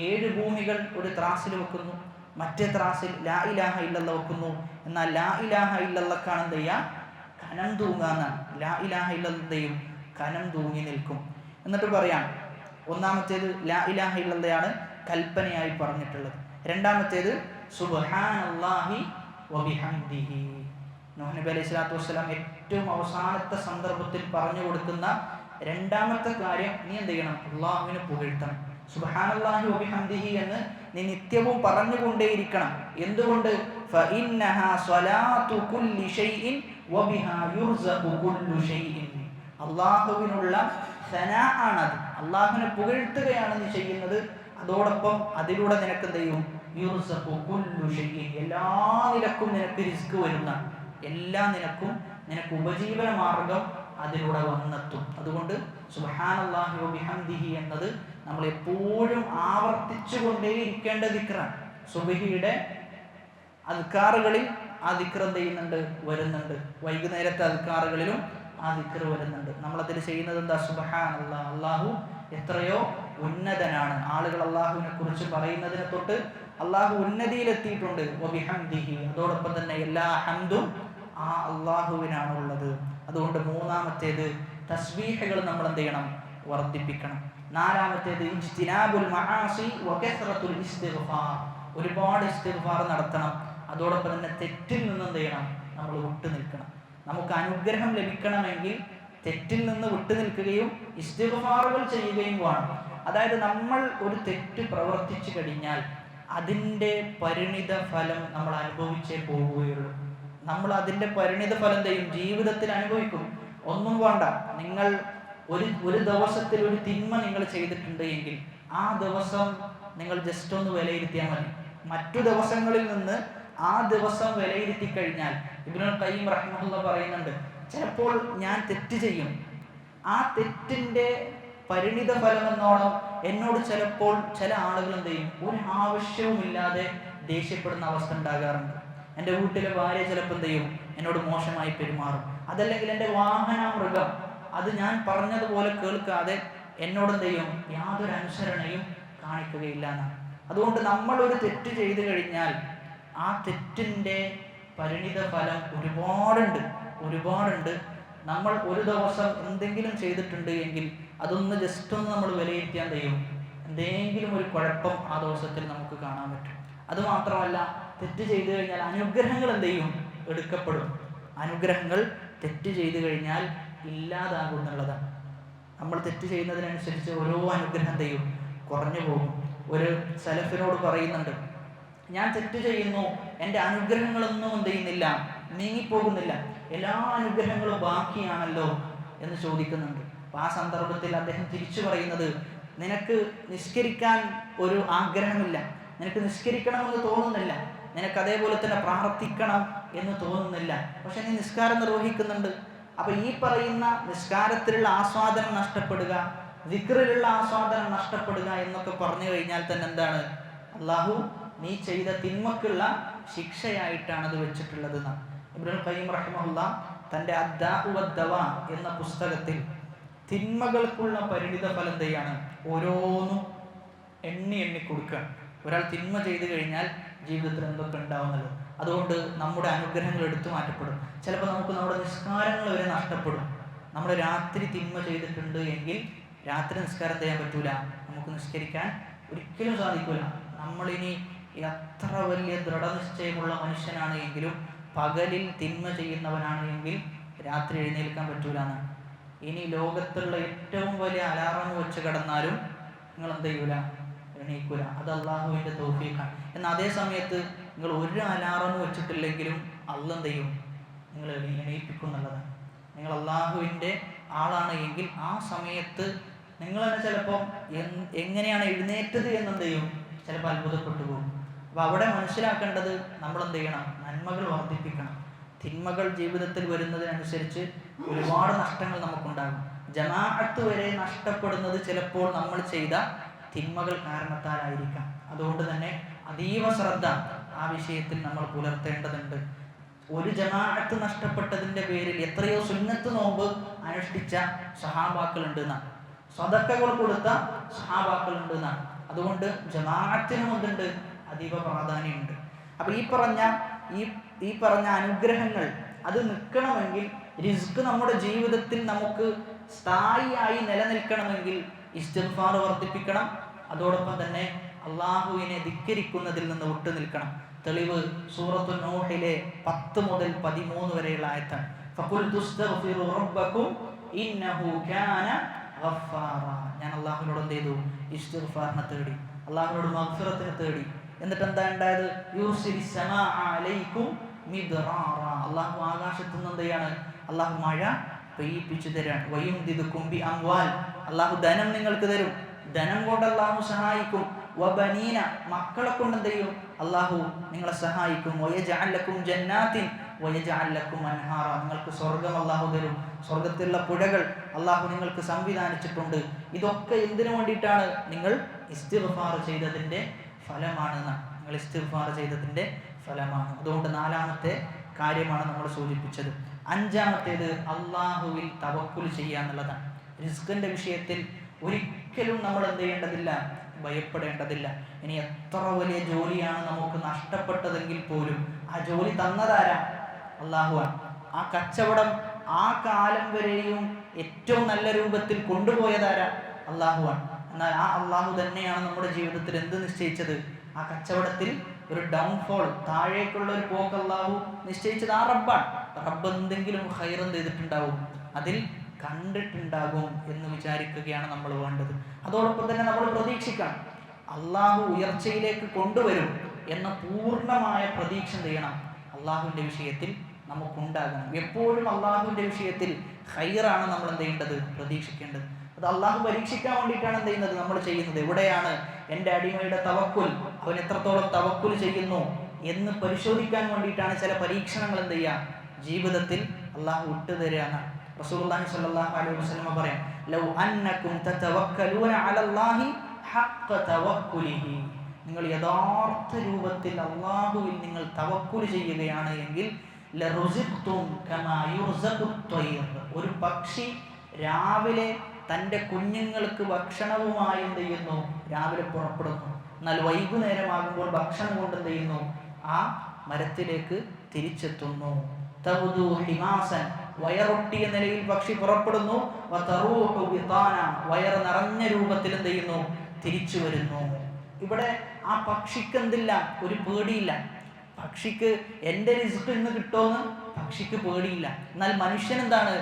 7 ഭൂമികൾ ഒരു ത്രാസിൽ വെക്കുന്നു, മറ്റേ ത്രാസിൽ ലാ ഇലാഹ ഇല്ലല്ലാഹ് വെക്കുന്നു. എന്നാൽ ലാ ഇലാഹ ഇല്ലല്ലാഹ്ക്കാണ് എന്ത് ചെയ്യുക? കനം തൂങ്ങാന്നാണ്. ലാ ഇലാഹ ഇല്ലല്ലാഹയും കനം തൂങ്ങി നിൽക്കും. എന്നിട്ട് പറയാം, ഒന്നാമത്തേത് ലാ ഇലാഹ ഇല്ലല്ലാഹയാണ് കൽപ്പനയായി പറഞ്ഞിട്ടുള്ളത്. രണ്ടാമത്തേത് സുബ്ഹാനല്ലാഹി വബിഹംദിഹി. നൂഹ് നബി അലൈഹി സ്വലാത്തു വസ്സലാം ഏറ്റവും അവസാനത്തെ സന്ദർഭത്തിൽ പറഞ്ഞു കൊടുക്കുന്ന രണ്ടാമത്തെ കാര്യം, നീ എന്ത് ചെയ്യണം? അള്ളാഹുവിനെ പുകഴ്ത്തണം. സുബ്ഹാനല്ലാഹി വബിഹംദിഹി എന്ന് നീ നിത്യവും പറഞ്ഞുകൊണ്ടേയിരിക്കണം. എന്തുകൊണ്ട്? ഫഇന്നഹാ സ്വലാത്തു കുല്ലി ഷൈഇൻ വബിഹാ യുർസഖു കുല്ലു ഷൈഇൻ. അള്ളാഹുവിനുള്ള സനാ ആണത്. അള്ളാഹുവിനെ പുകഴ്ത്തുകയാണ് നീ ചെയ്യുന്നത്. അതോടൊപ്പം അതിലൂടെ നിനക്ക് എന്ത് ചെയ്യും? യുർസഖു കുല്ലു ഷൈഇൻ. എല്ലാ നിലക്കും നിനക്ക് റിസ്ക് വരുന്ന, എല്ലാ നിലക്കും നിനക്ക് ഉപജീവന മാർഗം അതിലൂടെ വന്നെത്തും. അതുകൊണ്ട് സുബ്ഹാനല്ലാഹി വബിഹംദിഹി എന്നത് നമ്മൾ എപ്പോഴും ആവർത്തിച്ചു കൊണ്ടേയിരിക്കേണ്ട ദിക്റാണ്. സുബ്ഹിയുടെ അദ്കാറുകളിൽ ആ ദിക്ർ എന്ത് ചെയ്യുന്നുണ്ട്? വരുന്നുണ്ട്. വൈകുന്നേരത്തെ അദ്കാറുകളിലും ആ ദിക്ർ വരുന്നുണ്ട്. നമ്മളതിൽ ചെയ്യുന്നത് എന്താ? സുബ്ഹാനല്ലാഹ്, അള്ളാഹു എത്രയോ ഉന്നതനാണ്. ആളുകൾ അള്ളാഹുവിനെ കുറിച്ച് പറയുന്നതിനെ തൊട്ട് അള്ളാഹു ഉന്നതിയിലെത്തിയിട്ടുണ്ട്. വബിഹംദിഹി, അതോടൊപ്പം തന്നെ എല്ലാ ഹംദും ആ അള്ളാഹുവിനാണുള്ളത്. അതുകൊണ്ട് മൂന്നാമത്തേത് തസ്ബീഹുകൾ നമ്മൾ എന്ത് ചെയ്യണം? വർദ്ധിപ്പിക്കണം. നാലാമത്തേത് ഇജ്തിനാബുൽ മആസി വകസ്റത്തുൽ ഇസ്തിഗ്ഫാർ. ഒരുപാട് ഇസ്തിഗ്ഫാർ നടത്തണം. അതോടൊപ്പം തന്നെ തെറ്റിൽ നിന്ന് എന്ത് ചെയ്യണം? നമ്മൾ വിട്ടു നിൽക്കണം. നമുക്ക് അനുഗ്രഹം ലഭിക്കണമെങ്കിൽ തെറ്റിൽ നിന്ന് വിട്ടു നിൽക്കുകയും ഇസ്തിഗ്ഫാറുകൾ ചെയ്യുകയും വേണം. അതായത് നമ്മൾ ഒരു തെറ്റ് പ്രവർത്തിച്ചു കഴിഞ്ഞാൽ അതിൻ്റെ പരിണിത ഫലം നമ്മൾ അനുഭവിച്ചേ പോവുകയുള്ളൂ. നമ്മൾ അതിൻ്റെ പരിണിത ഫലം ചെയ്യും ജീവിതത്തിൽ അനുഭവിക്കും. ഒന്നും വേണ്ട, നിങ്ങൾ ഒരു ദിവസത്തിൽ ഒരു തിന്മ നിങ്ങൾ ചെയ്തിട്ടുണ്ട് എങ്കിൽ ആ ദിവസം നിങ്ങൾ ജസ്റ്റ് ഒന്ന് വിലയിരുത്തിയാൽ മതി. മറ്റു ദിവസങ്ങളിൽ നിന്ന് ആ ദിവസം വിലയിരുത്തി കഴിഞ്ഞാൽ, ഇബ്നുൽ ഖയ്യിം റഹിമഹുല്ലാഹ് പറയുന്നുണ്ട്, ചിലപ്പോൾ ഞാൻ തെറ്റ് ചെയ്യും, ആ തെറ്റിൻ്റെ പരിണിത ഫലം എന്നോണം എന്നോട് ചിലപ്പോൾ ചില ആളുകൾ എന്ത് ചെയ്യും? ഒരു ആവശ്യവുമില്ലാതെ ദേഷ്യപ്പെടുന്ന അവസ്ഥ ഉണ്ടാകാറുണ്ട്. എൻ്റെ വീട്ടിലെ ഭാര്യ ചിലപ്പോൾ എന്ത് ചെയ്യും? എന്നോട് മോശമായി പെരുമാറും. അതല്ലെങ്കിൽ എൻ്റെ വാഹന മൃഗം അത് ഞാൻ പറഞ്ഞതുപോലെ കേൾക്കാതെ എന്നോട് എന്ത് ചെയ്യും? യാതൊരു അനുസരണയും കാണിക്കുകയില്ല എന്നാണ്. അതുകൊണ്ട് നമ്മളൊരു തെറ്റ് ചെയ്തു കഴിഞ്ഞാൽ ആ തെറ്റിൻ്റെ പരിണിത ഫലം ഒരുപാടുണ്ട്. നമ്മൾ ഒരു ദിവസം എന്തെങ്കിലും ചെയ്തിട്ടുണ്ട് എങ്കിൽ അതൊന്ന് ജസ്റ്റ് ഒന്ന് നമ്മൾ വിലയിരുത്തിയാൽ ചെയ്യും, എന്തെങ്കിലും ഒരു കുഴപ്പം ആ ദിവസത്തിൽ നമുക്ക് കാണാൻ പറ്റും. അതുമാത്രമല്ല, തെറ്റ് ചെയ്തു കഴിഞ്ഞാൽ അനുഗ്രഹങ്ങൾ എന്ത് ചെയ്യും? എടുക്കപ്പെടും. അനുഗ്രഹങ്ങൾ തെറ്റ് ചെയ്തു കഴിഞ്ഞാൽ ഇല്ലാതാകും എന്നുള്ളതാണ്. നമ്മൾ തെറ്റ് ചെയ്യുന്നതിനനുസരിച്ച് ഓരോ അനുഗ്രഹം എന്ത് ചെയ്യും? കുറഞ്ഞു പോകും. ഒരു സലഫിനോട് പറയുന്നുണ്ട്, ഞാൻ തെറ്റ് ചെയ്യുന്നു, എൻ്റെ അനുഗ്രഹങ്ങളൊന്നും എന്ത് ചെയ്യുന്നില്ല, നീങ്ങിപ്പോകുന്നില്ല, എല്ലാ അനുഗ്രഹങ്ങളും ബാക്കിയാണല്ലോ എന്ന് ചോദിക്കുന്നുണ്ട്. അപ്പോൾ ആ സന്ദർഭത്തിൽ അദ്ദേഹം തിരിച്ചു പറയുന്നത്, നിനക്ക് നിസ്കരിക്കാൻ ഒരു ആഗ്രഹമില്ല, നിനക്ക് നിസ്കരിക്കണമെന്ന് തോന്നുന്നില്ല, നിനക്ക് അതേപോലെ തന്നെ പ്രാർത്ഥിക്കണം എന്ന് തോന്നുന്നില്ല, പക്ഷെ നീ നിസ്കാരം നിർവഹിക്കുന്നുണ്ട്. അപ്പോൾ ഈ പറയുന്ന നിസ്കാരത്തിലുള്ള ആസ്വാദനം നഷ്ടപ്പെടുക, ദിക്റിലുള്ള ആസ്വാദനം നഷ്ടപ്പെടുക എന്നൊക്കെ പറഞ്ഞു കഴിഞ്ഞാൽ തന്നെ എന്താണ്? അള്ളാഹു നീ ചെയ്ത തിന്മക്കുള്ള ശിക്ഷയായിട്ടാണ് അത് വെച്ചിട്ടുള്ളത് എന്നാണ്. ഇബ്നുൽ ഖയ്യിം റഹിമഹുല്ലാഹ് തൻ്റെ അദ്ദാഉ വദ്ദവാ എന്ന പുസ്തകത്തിൽ തിന്മകൾക്കുള്ള പരിണിത ഫലം എന്താണ്? ഓരോന്നും എണ്ണി കൊടുക്കുക. ഒരാൾ തിന്മ ചെയ്തു കഴിഞ്ഞാൽ ജീവിതത്തിൽ എന്തൊക്കെ ഉണ്ടാവുന്നത്. അതുകൊണ്ട് നമ്മുടെ അനുഗ്രഹങ്ങൾ എടുത്തു മാറ്റപ്പെടും. ചിലപ്പോൾ നമുക്ക് നമ്മുടെ നിസ്കാരങ്ങൾ വരെ നഷ്ടപ്പെടും. നമ്മൾ രാത്രി തിന്മ ചെയ്തിട്ടുണ്ട് എങ്കിൽ രാത്രി നിസ്കാരം ചെയ്യാൻ പറ്റൂല, നമുക്ക് നിസ്കരിക്കാൻ ഒരിക്കലും സാധിക്കില്ല. നമ്മളിനി എത്ര വലിയ ദൃഢനിശ്ചയമുള്ള മനുഷ്യനാണ് എങ്കിലും പകലിൽ തിന്മ ചെയ്യുന്നവനാണ് എങ്കിൽ രാത്രി എഴുന്നേൽക്കാൻ പറ്റൂല എന്നാണ്. ഇനി ലോകത്തുള്ള ഏറ്റവും വലിയ അലാറം വെച്ച് കിടന്നാലും നിങ്ങൾ എന്ത് ചെയ്യൂല? എണീക്കൂല. അത് അള്ളാഹുവിൻ്റെ തൗഫീഖാണ്. എന്നാൽ അതേ സമയത്ത് നിങ്ങൾ ഒരു അലാറം വെച്ചിട്ടില്ലെങ്കിലും അള്ളാഹ് എന്ത് ചെയ്യും? നിങ്ങൾ എണീപ്പിക്കും എന്നുള്ളതാണ്. നിങ്ങൾ അള്ളാഹുവിൻ്റെ ആളാണ് എങ്കിൽ ആ സമയത്ത് നിങ്ങൾ തന്നെ ചിലപ്പോൾ എങ്ങനെയാണ് എഴുന്നേറ്റത് എന്നെന്ത് ചെയ്യും? ചിലപ്പോൾ അത്ഭുതപ്പെട്ടു പോകും. അപ്പോൾ അവിടെ മനസ്സിലാക്കേണ്ടത് നമ്മൾ എന്ത് ചെയ്യണം? നന്മകൾ വർദ്ധിപ്പിക്കണം. തിന്മകൾ ജീവിതത്തിൽ വരുന്നതിനനുസരിച്ച് ഒരുപാട് നഷ്ടങ്ങൾ നമുക്കുണ്ടാകും. ജമാഅത്ത് വരെ നഷ്ടപ്പെടുന്നത് ചിലപ്പോൾ നമ്മൾ ചെയ്ത തിന്മകൾ കാരണത്താലായിരിക്കാം. അതുകൊണ്ട് തന്നെ അതീവ ശ്രദ്ധ ആ വിഷയത്തിൽ നമ്മൾ പുലർത്തേണ്ടതുണ്ട്. ഒരു ജമാഅത്ത് നഷ്ടപ്പെട്ടതിൻ്റെ പേരിൽ എത്രയോ സുന്നത്ത് നോമ്പ് അനുഷ്ഠിച്ച സഹാബാക്കളുണ്ട് എന്നാണ്, സദഖകൾ കൊടുത്ത സഹാബാക്കളുണ്ട് എന്നാണ്. അതുകൊണ്ട് ജമാഅത്തിനും എന്തുണ്ട്? അതീവ പ്രാധാന്യമുണ്ട്. അപ്പോൾ ഈ പറഞ്ഞ അനുഗ്രഹങ്ങൾ അത് നിൽക്കണമെങ്കിൽ, റിസ്ക് നമ്മുടെ ജീവിതത്തിൽ നമുക്ക് സ്ഥായിയായി നിലനിൽക്കണമെങ്കിൽ ഇസ്തിഗ്ഫാർ വർദ്ധിപ്പിക്കണം. അതോടൊപ്പം തന്നെ അള്ളാഹുവിനെ ധിക്കരിക്കുന്നതിൽ നിന്ന് വിട്ടു നിൽക്കണം. തെളിവ് സൂറത്തുൻ നൂഹിലെ 10 മുതൽ 13 വരെയുള്ള ആയത്താണ്. ഫഖുൽതു ഇസ്തഗ്ഫിറു റബ്ബക്കും ഇന്നഹു കാന ഗഫാറ. ഞാൻ അള്ളാഹുവിനോട് എന്ത് ചെയ്തു? ഇസ്തിഗ്ഫാറിനെ തേടി, അള്ളാഹുവിനോട് മഗ്ഫിറത്തിനെ തേടി. എന്നിട്ട് എന്താ ഉണ്ടായത്? യൂർസിലിസ് സമാഅ അലൈക്കും മിദ്റാറ. അള്ളാഹു ആകാശത്തു നിന്ന് എന്ത് ചെയ്യാണ്? അള്ളാഹു മഴ പെയ്യിപ്പിച്ചു തരാണ്. വയുംദിദുക്കും ബി അംവാൽ. അള്ളാഹു ധനം നിങ്ങൾക്ക് തരും, ധനം കൊണ്ട് അള്ളാഹു സഹായിക്കും. വബനീന, മക്കളെ കൊണ്ട് എന്ത് ചെയ്യും? അള്ളാഹു നിങ്ങളെ സഹായിക്കും. വയജഅൽ ലക്കും ജന്നാത്തിൻ വയജഅൽ ലക്കും അൻഹാറ. നിങ്ങൾക്ക് സ്വർഗം അള്ളാഹു തരും, സ്വർഗത്തിലുള്ള പുഴകൾ അള്ളാഹു നിങ്ങൾക്ക് സംവിധാനിച്ചിട്ടുണ്ട്. ഇതൊക്കെ എന്തിനു വേണ്ടിയിട്ടാണ്? നിങ്ങൾ ഇസ്തിഗ്ഫാർ ചെയ്തതിൻ്റെ ഫലമാണെന്നാണ്. നിങ്ങൾ ഇസ്തിഗ്ഫാർ ചെയ്തതിൻ്റെ ഫലമാണ്. അതുകൊണ്ട് 4ാമത്തെ കാര്യമാണ് നമ്മൾ സൂചിപ്പിച്ചത്. 5ാമത്തേത് അള്ളാഹുവിൽ തവക്കുൽ ചെയ്യുക എന്നുള്ളതാണ്. റിസ്കിൻ്റെ വിഷയത്തിൽ ഒരിക്കലും നമ്മൾ എന്ത് ചെയ്യേണ്ടതില്ല? ഭയപ്പെടേണ്ടതില്ല. ഇനി എത്ര വലിയ ജോലിയാണ് നമുക്ക് നഷ്ടപ്പെട്ടതെങ്കിൽ പോലും ആ ജോലി തന്നതാരാ? അള്ളാഹുവാണ്. ആ കച്ചവടം ആ കാലം വരെയും ഏറ്റവും നല്ല രൂപത്തിൽ കൊണ്ടുപോയതാരാ? അള്ളാഹുവാണ്. എന്നാൽ ആ അള്ളാഹു തന്നെയാണ് നമ്മുടെ ജീവിതത്തിൽ എന്ത് നിശ്ചയിച്ചത്? ആ കച്ചവടത്തിൽ ഒരു ഡൗൺഫോൾ, താഴേക്കുള്ള ഒരു പോക്ക് അള്ളാഹു നിശ്ചയിച്ചത് ആ റബ്ബാണ്. റബ്ബ് എന്തെങ്കിലും ഖൈർ ചെയ്തിട്ടുണ്ടാവും, അതിൽ കണ്ടിട്ടുണ്ടാകും എന്ന് വിചാരിക്കുകയാണ് നമ്മൾ വേണ്ടത്. അതോടൊപ്പം തന്നെ നമ്മൾ പ്രതീക്ഷിക്കണം, അള്ളാഹു ഉയർച്ചയിലേക്ക് കൊണ്ടുവരും എന്ന പൂർണ്ണമായ പ്രതീക്ഷ ചെയ്യണം അള്ളാഹുവിൻ്റെ വിഷയത്തിൽ നമുക്കുണ്ടാകണം. എപ്പോഴും അള്ളാഹുവിൻ്റെ വിഷയത്തിൽ ഖൈറാണ് നമ്മൾ എന്ത് ചെയ്യേണ്ടത്? പ്രതീക്ഷിക്കേണ്ടത്. അത് അള്ളാഹു പരീക്ഷിക്കാൻ വേണ്ടിയിട്ടാണ് എന്ത് ചെയ്യുന്നത്? നമ്മൾ ചെയ്യുന്നത്. എവിടെയാണ് എൻ്റെ അടിമയുടെ തവക്കുൽ, അവൻ എത്രത്തോളം തവക്കുൽ ചെയ്യുന്നു എന്ന് പരിശോധിക്കാൻ വേണ്ടിയിട്ടാണ് ചില പരീക്ഷണങ്ങൾ എന്ത് ചെയ്യുക? ജീവിതത്തിൽ അള്ളാഹു വിട്ടുതരികയാണ്. റസൂലുള്ളാഹി സ്വല്ലല്ലാഹു അലൈഹി വസല്ലം പറയാം, ലൗ അന്നകും തതവക്കലൂന അലല്ലാഹി ഹഖ്ഖ തവക്കുലിഹി. നിങ്ങൾ യഥാർത്ഥ രൂപത്തിൽ അള്ളാഹുവിൽ നിങ്ങൾ തവക്കുൽ ചെയ്യുകയാണ് എങ്കിൽ ലറുസിഖ്തും കമാ യുർസഖുത് ത്വയ്ർ. ഒരു പക്ഷി രാവിലെ തൻ്റെ കുഞ്ഞുങ്ങൾക്ക് ഭക്ഷണവുമായി എന്ത് ചെയ്യുന്നു? രാവിലെ പുറപ്പെടുന്നു. എന്നാൽ വൈകുന്നേരമാകുമ്പോൾ ഭക്ഷണം കൊണ്ട് എന്ത് ചെയ്യുന്നു? ആ മരത്തിലേക്ക് തിരിച്ചെത്തുന്നു. തബ്ദു ഹിമാസൻ, വയറൊട്ടിയ നിലയിൽ പക്ഷി പുറപ്പെടുന്നു. വതറൂഹു ബിതാന, വയർ നിറഞ്ഞ രൂപത്തിൽ എന്ത് ചെയ്യുന്നു? തിരിച്ചു വരുന്നു. ഇവിടെ ആ പക്ഷിക്ക് എന്തില്ല? ഒരു പേടിയില്ല. പക്ഷിക്ക് എൻ്റെ റിസ്ക് ഇന്ന് കിട്ടുമെന്ന് പക്ഷിക്ക് പേടിയില്ല. എന്നാൽ മനുഷ്യൻ എന്താണ്?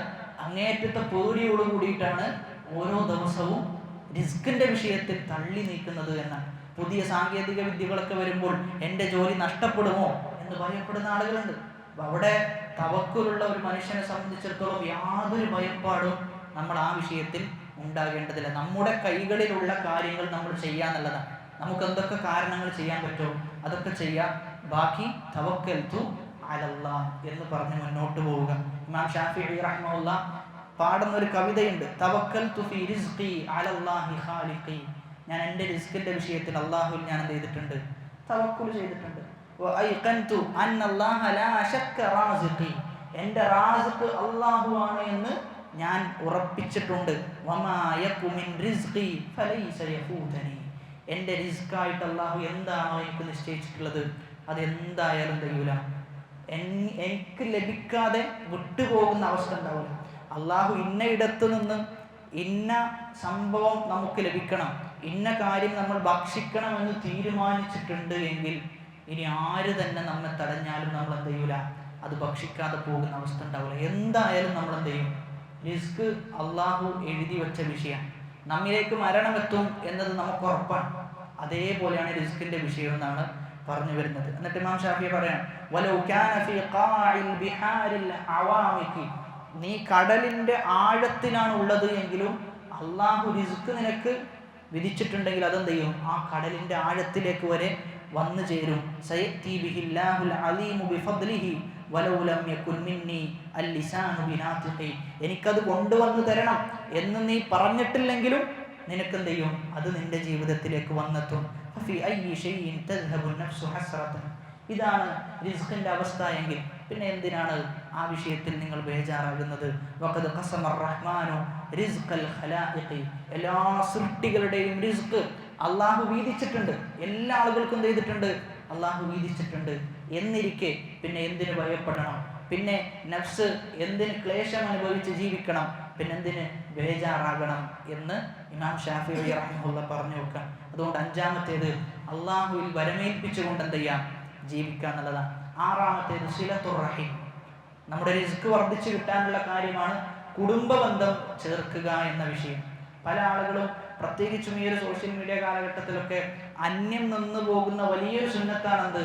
അങ്ങേയറ്റത്തെ പേടിയോട് കൂടിയിട്ടാണ് ഓരോ ദിവസവും റിസ്കിൻ്റെ വിഷയത്തിൽ തള്ളി നീക്കുന്നത് എന്നാണ്. പുതിയ സാങ്കേതിക വിദ്യകളൊക്കെ വരുമ്പോൾ എൻ്റെ ജോലി നഷ്ടപ്പെടുമോ എന്ന് ഭയപ്പെടുന്ന ആളുകളുണ്ട്. അപ്പം അവിടെ തവക്കുലുള്ള ഒരു മനുഷ്യനെ സംബന്ധിച്ചിടത്തോളം യാതൊരു ഭയപ്പാടും നമ്മൾ ആ വിഷയത്തിൽ ഉണ്ടാകേണ്ടതില്ല. നമ്മുടെ കൈകളിലുള്ള കാര്യങ്ങൾ നമ്മൾ ചെയ്യാന്നുള്ളതാണ്. നമുക്ക് എന്തൊക്കെ കാരണങ്ങൾ ചെയ്യാൻ പറ്റുമോ അതൊക്കെ ചെയ്യാം. ബാക്കി തവക്കൽതു അലല്ലാഹ് എന്ന് പറഞ്ഞ് മുന്നോട്ട് പോവുക. ഇമാം ഷാഫിഈ റഹിമഹുല്ലാഹ് പാടുന്ന ഒരു കവിതയുണ്ട്, തവക്കൽതു ഫീ റിസ്ഖി അലല്ലാഹി ഖാലിഖി. ഞാൻ എൻ്റെ റിസ്കിൻ്റെ വിഷയത്തിൽ അള്ളാഹുവിൽ ഞാൻ എന്ത് ചെയ്തിട്ടുണ്ട്? തവക്കുൽ ചെയ്തിട്ടുണ്ട്. വഅയ്ഖൻതു അന്നല്ലാഹ ലാ ശക്ക റാസിഖി. എൻ്റെ റാസിഖ് അള്ളാഹുവാണ് എന്ന് ഞാൻ ഉറപ്പിച്ചിട്ടുണ്ട്. വമാ യകു മിൻ റിസ്ഖി ഫലൈസ യഫൂതനി. എൻ്റെ റിസ്ക്കായിട്ട് അള്ളാഹു എന്താണോ എനിക്ക് നിശ്ചയിച്ചിട്ടുള്ളത് അതെന്തായാലും കഴിയൂല, എനിക്ക് ലഭിക്കാതെ വിട്ടുപോകുന്ന അവസ്ഥ ഉണ്ടാവില്ല. അള്ളാഹു ഇന്ന ഇടത്തു നിന്ന് ഇന്ന സംഭവം നമുക്ക് ലഭിക്കണം, ഇന്ന കാര്യം നമ്മൾ ഭക്ഷിക്കണമെന്ന് തീരുമാനിച്ചിട്ടുണ്ട് എങ്കിൽ ഇനി ആര് തന്നെ നമ്മെ തടഞ്ഞാലും നമ്മൾ എന്ത് ചെയ്യൂല, അത് ഭക്ഷിക്കാതെ പോകുന്ന അവസ്ഥ ഉണ്ടാവില്ല. എന്തായാലും നമ്മൾ എന്ത് ചെയ്യും? റിസ്ക് അള്ളാഹു എഴുതി വെച്ച വിഷയം. നമ്മിലേക്ക് മരണമെത്തും എന്നത് നമുക്ക് ഉറപ്പാണ്. അതേപോലെയാണ് റിസ്കിന്റെ വിഷയം എന്നാണ് പറഞ്ഞു വരുന്നത്. എന്നിട്ട് ഇമാം ഷാഫി പറയാം, വലൗ കാന ഫീ ഖാഇൽ ബിഹാരിൽ അവാമികി, നീ കടലിന്റെ ആഴത്തിലാണ് ഉള്ളത് എങ്കിലും അള്ളാഹു റിസ്ക് നിനക്ക് വിധിച്ചിട്ടുണ്ടെങ്കിൽ അതെന്ത് ചെയ്യും? ആ കടലിന്റെ ആഴത്തിലേക്ക് വരെ വന്നു ചേരും. സയഅതി ബിഹില്ലാഹുൽ അലീമു ബിഫദ്ലിഹി വലൗ ലം യകുൻ മിന്നി അൽലിസാനു ബിനാതിഖി, എനിക്കത് കൊണ്ടുവന്നു തരണം എന്ന് നീ പറഞ്ഞിട്ടില്ലെങ്കിലും നിനക്കെന്ത് ചെയ്യും? അത് നിന്റെ ജീവിതത്തിലേക്ക് വന്നെത്തും. ഫഫി അയ്യി ഷൈഇൻ തദ്ഹബു നഫ്സു ഹസ്റതൻ, ഇതാണ് റിസ്കിന്റെ അവസ്ഥ എങ്കിൽ പിന്നെ എന്തിനാണ് ആ വിഷയത്തിൽ നിങ്ങൾ ബേജാറാകുന്നത്? വഖദ് ഖസമർ റഹ്മാനു റിസ്ഖൽ ഖലായിഖി, എല്ലാ സൃഷ്ടികളുടെയും റിസ്ക് അള്ളാഹു വീതിച്ചിട്ടുണ്ട്. എല്ലാ ആളുകൾക്കും ചെയ്തിട്ടുണ്ട്, അള്ളാഹു വീതിച്ചിട്ടുണ്ട്. എന്നിരിക്കെ പിന്നെ എന്തിനു ഭയപ്പെടണം? പിന്നെ നഫ്സ് എന്തിന് ക്ലേശം അനുഭവിച്ച് ജീവിക്കണം? പിന്നെ എന്തിന് ബേജാറാകണം എന്ന് ഇമാം ഷാഫിഈ റഹിമഹുല്ലാഹ് പറഞ്ഞു വെക്കാം. അതുകൊണ്ട് അഞ്ചാമത്തേത് അള്ളാഹുവിൽ വരമേൽപ്പിച്ചുകൊണ്ട് എന്ത് ചെയ്യാം? ജീവിക്കുക എന്നുള്ളതാണ്. ആറാമത്തേത് സിലത്തുർ റഹീം, നമ്മുടെ റിസ്ക് വർദ്ധിച്ചു കിട്ടാനുള്ള കാര്യമാണ് കുടുംബബന്ധം ചേർക്കുക എന്ന വിഷയം. പല ആളുകളും പ്രത്യേകിച്ചും ഈ ഒരു സോഷ്യൽ മീഡിയ കാലഘട്ടത്തിലൊക്കെ അന്യം നിന്ന് പോകുന്ന വലിയൊരു സുന്നത്താണെന്ത്?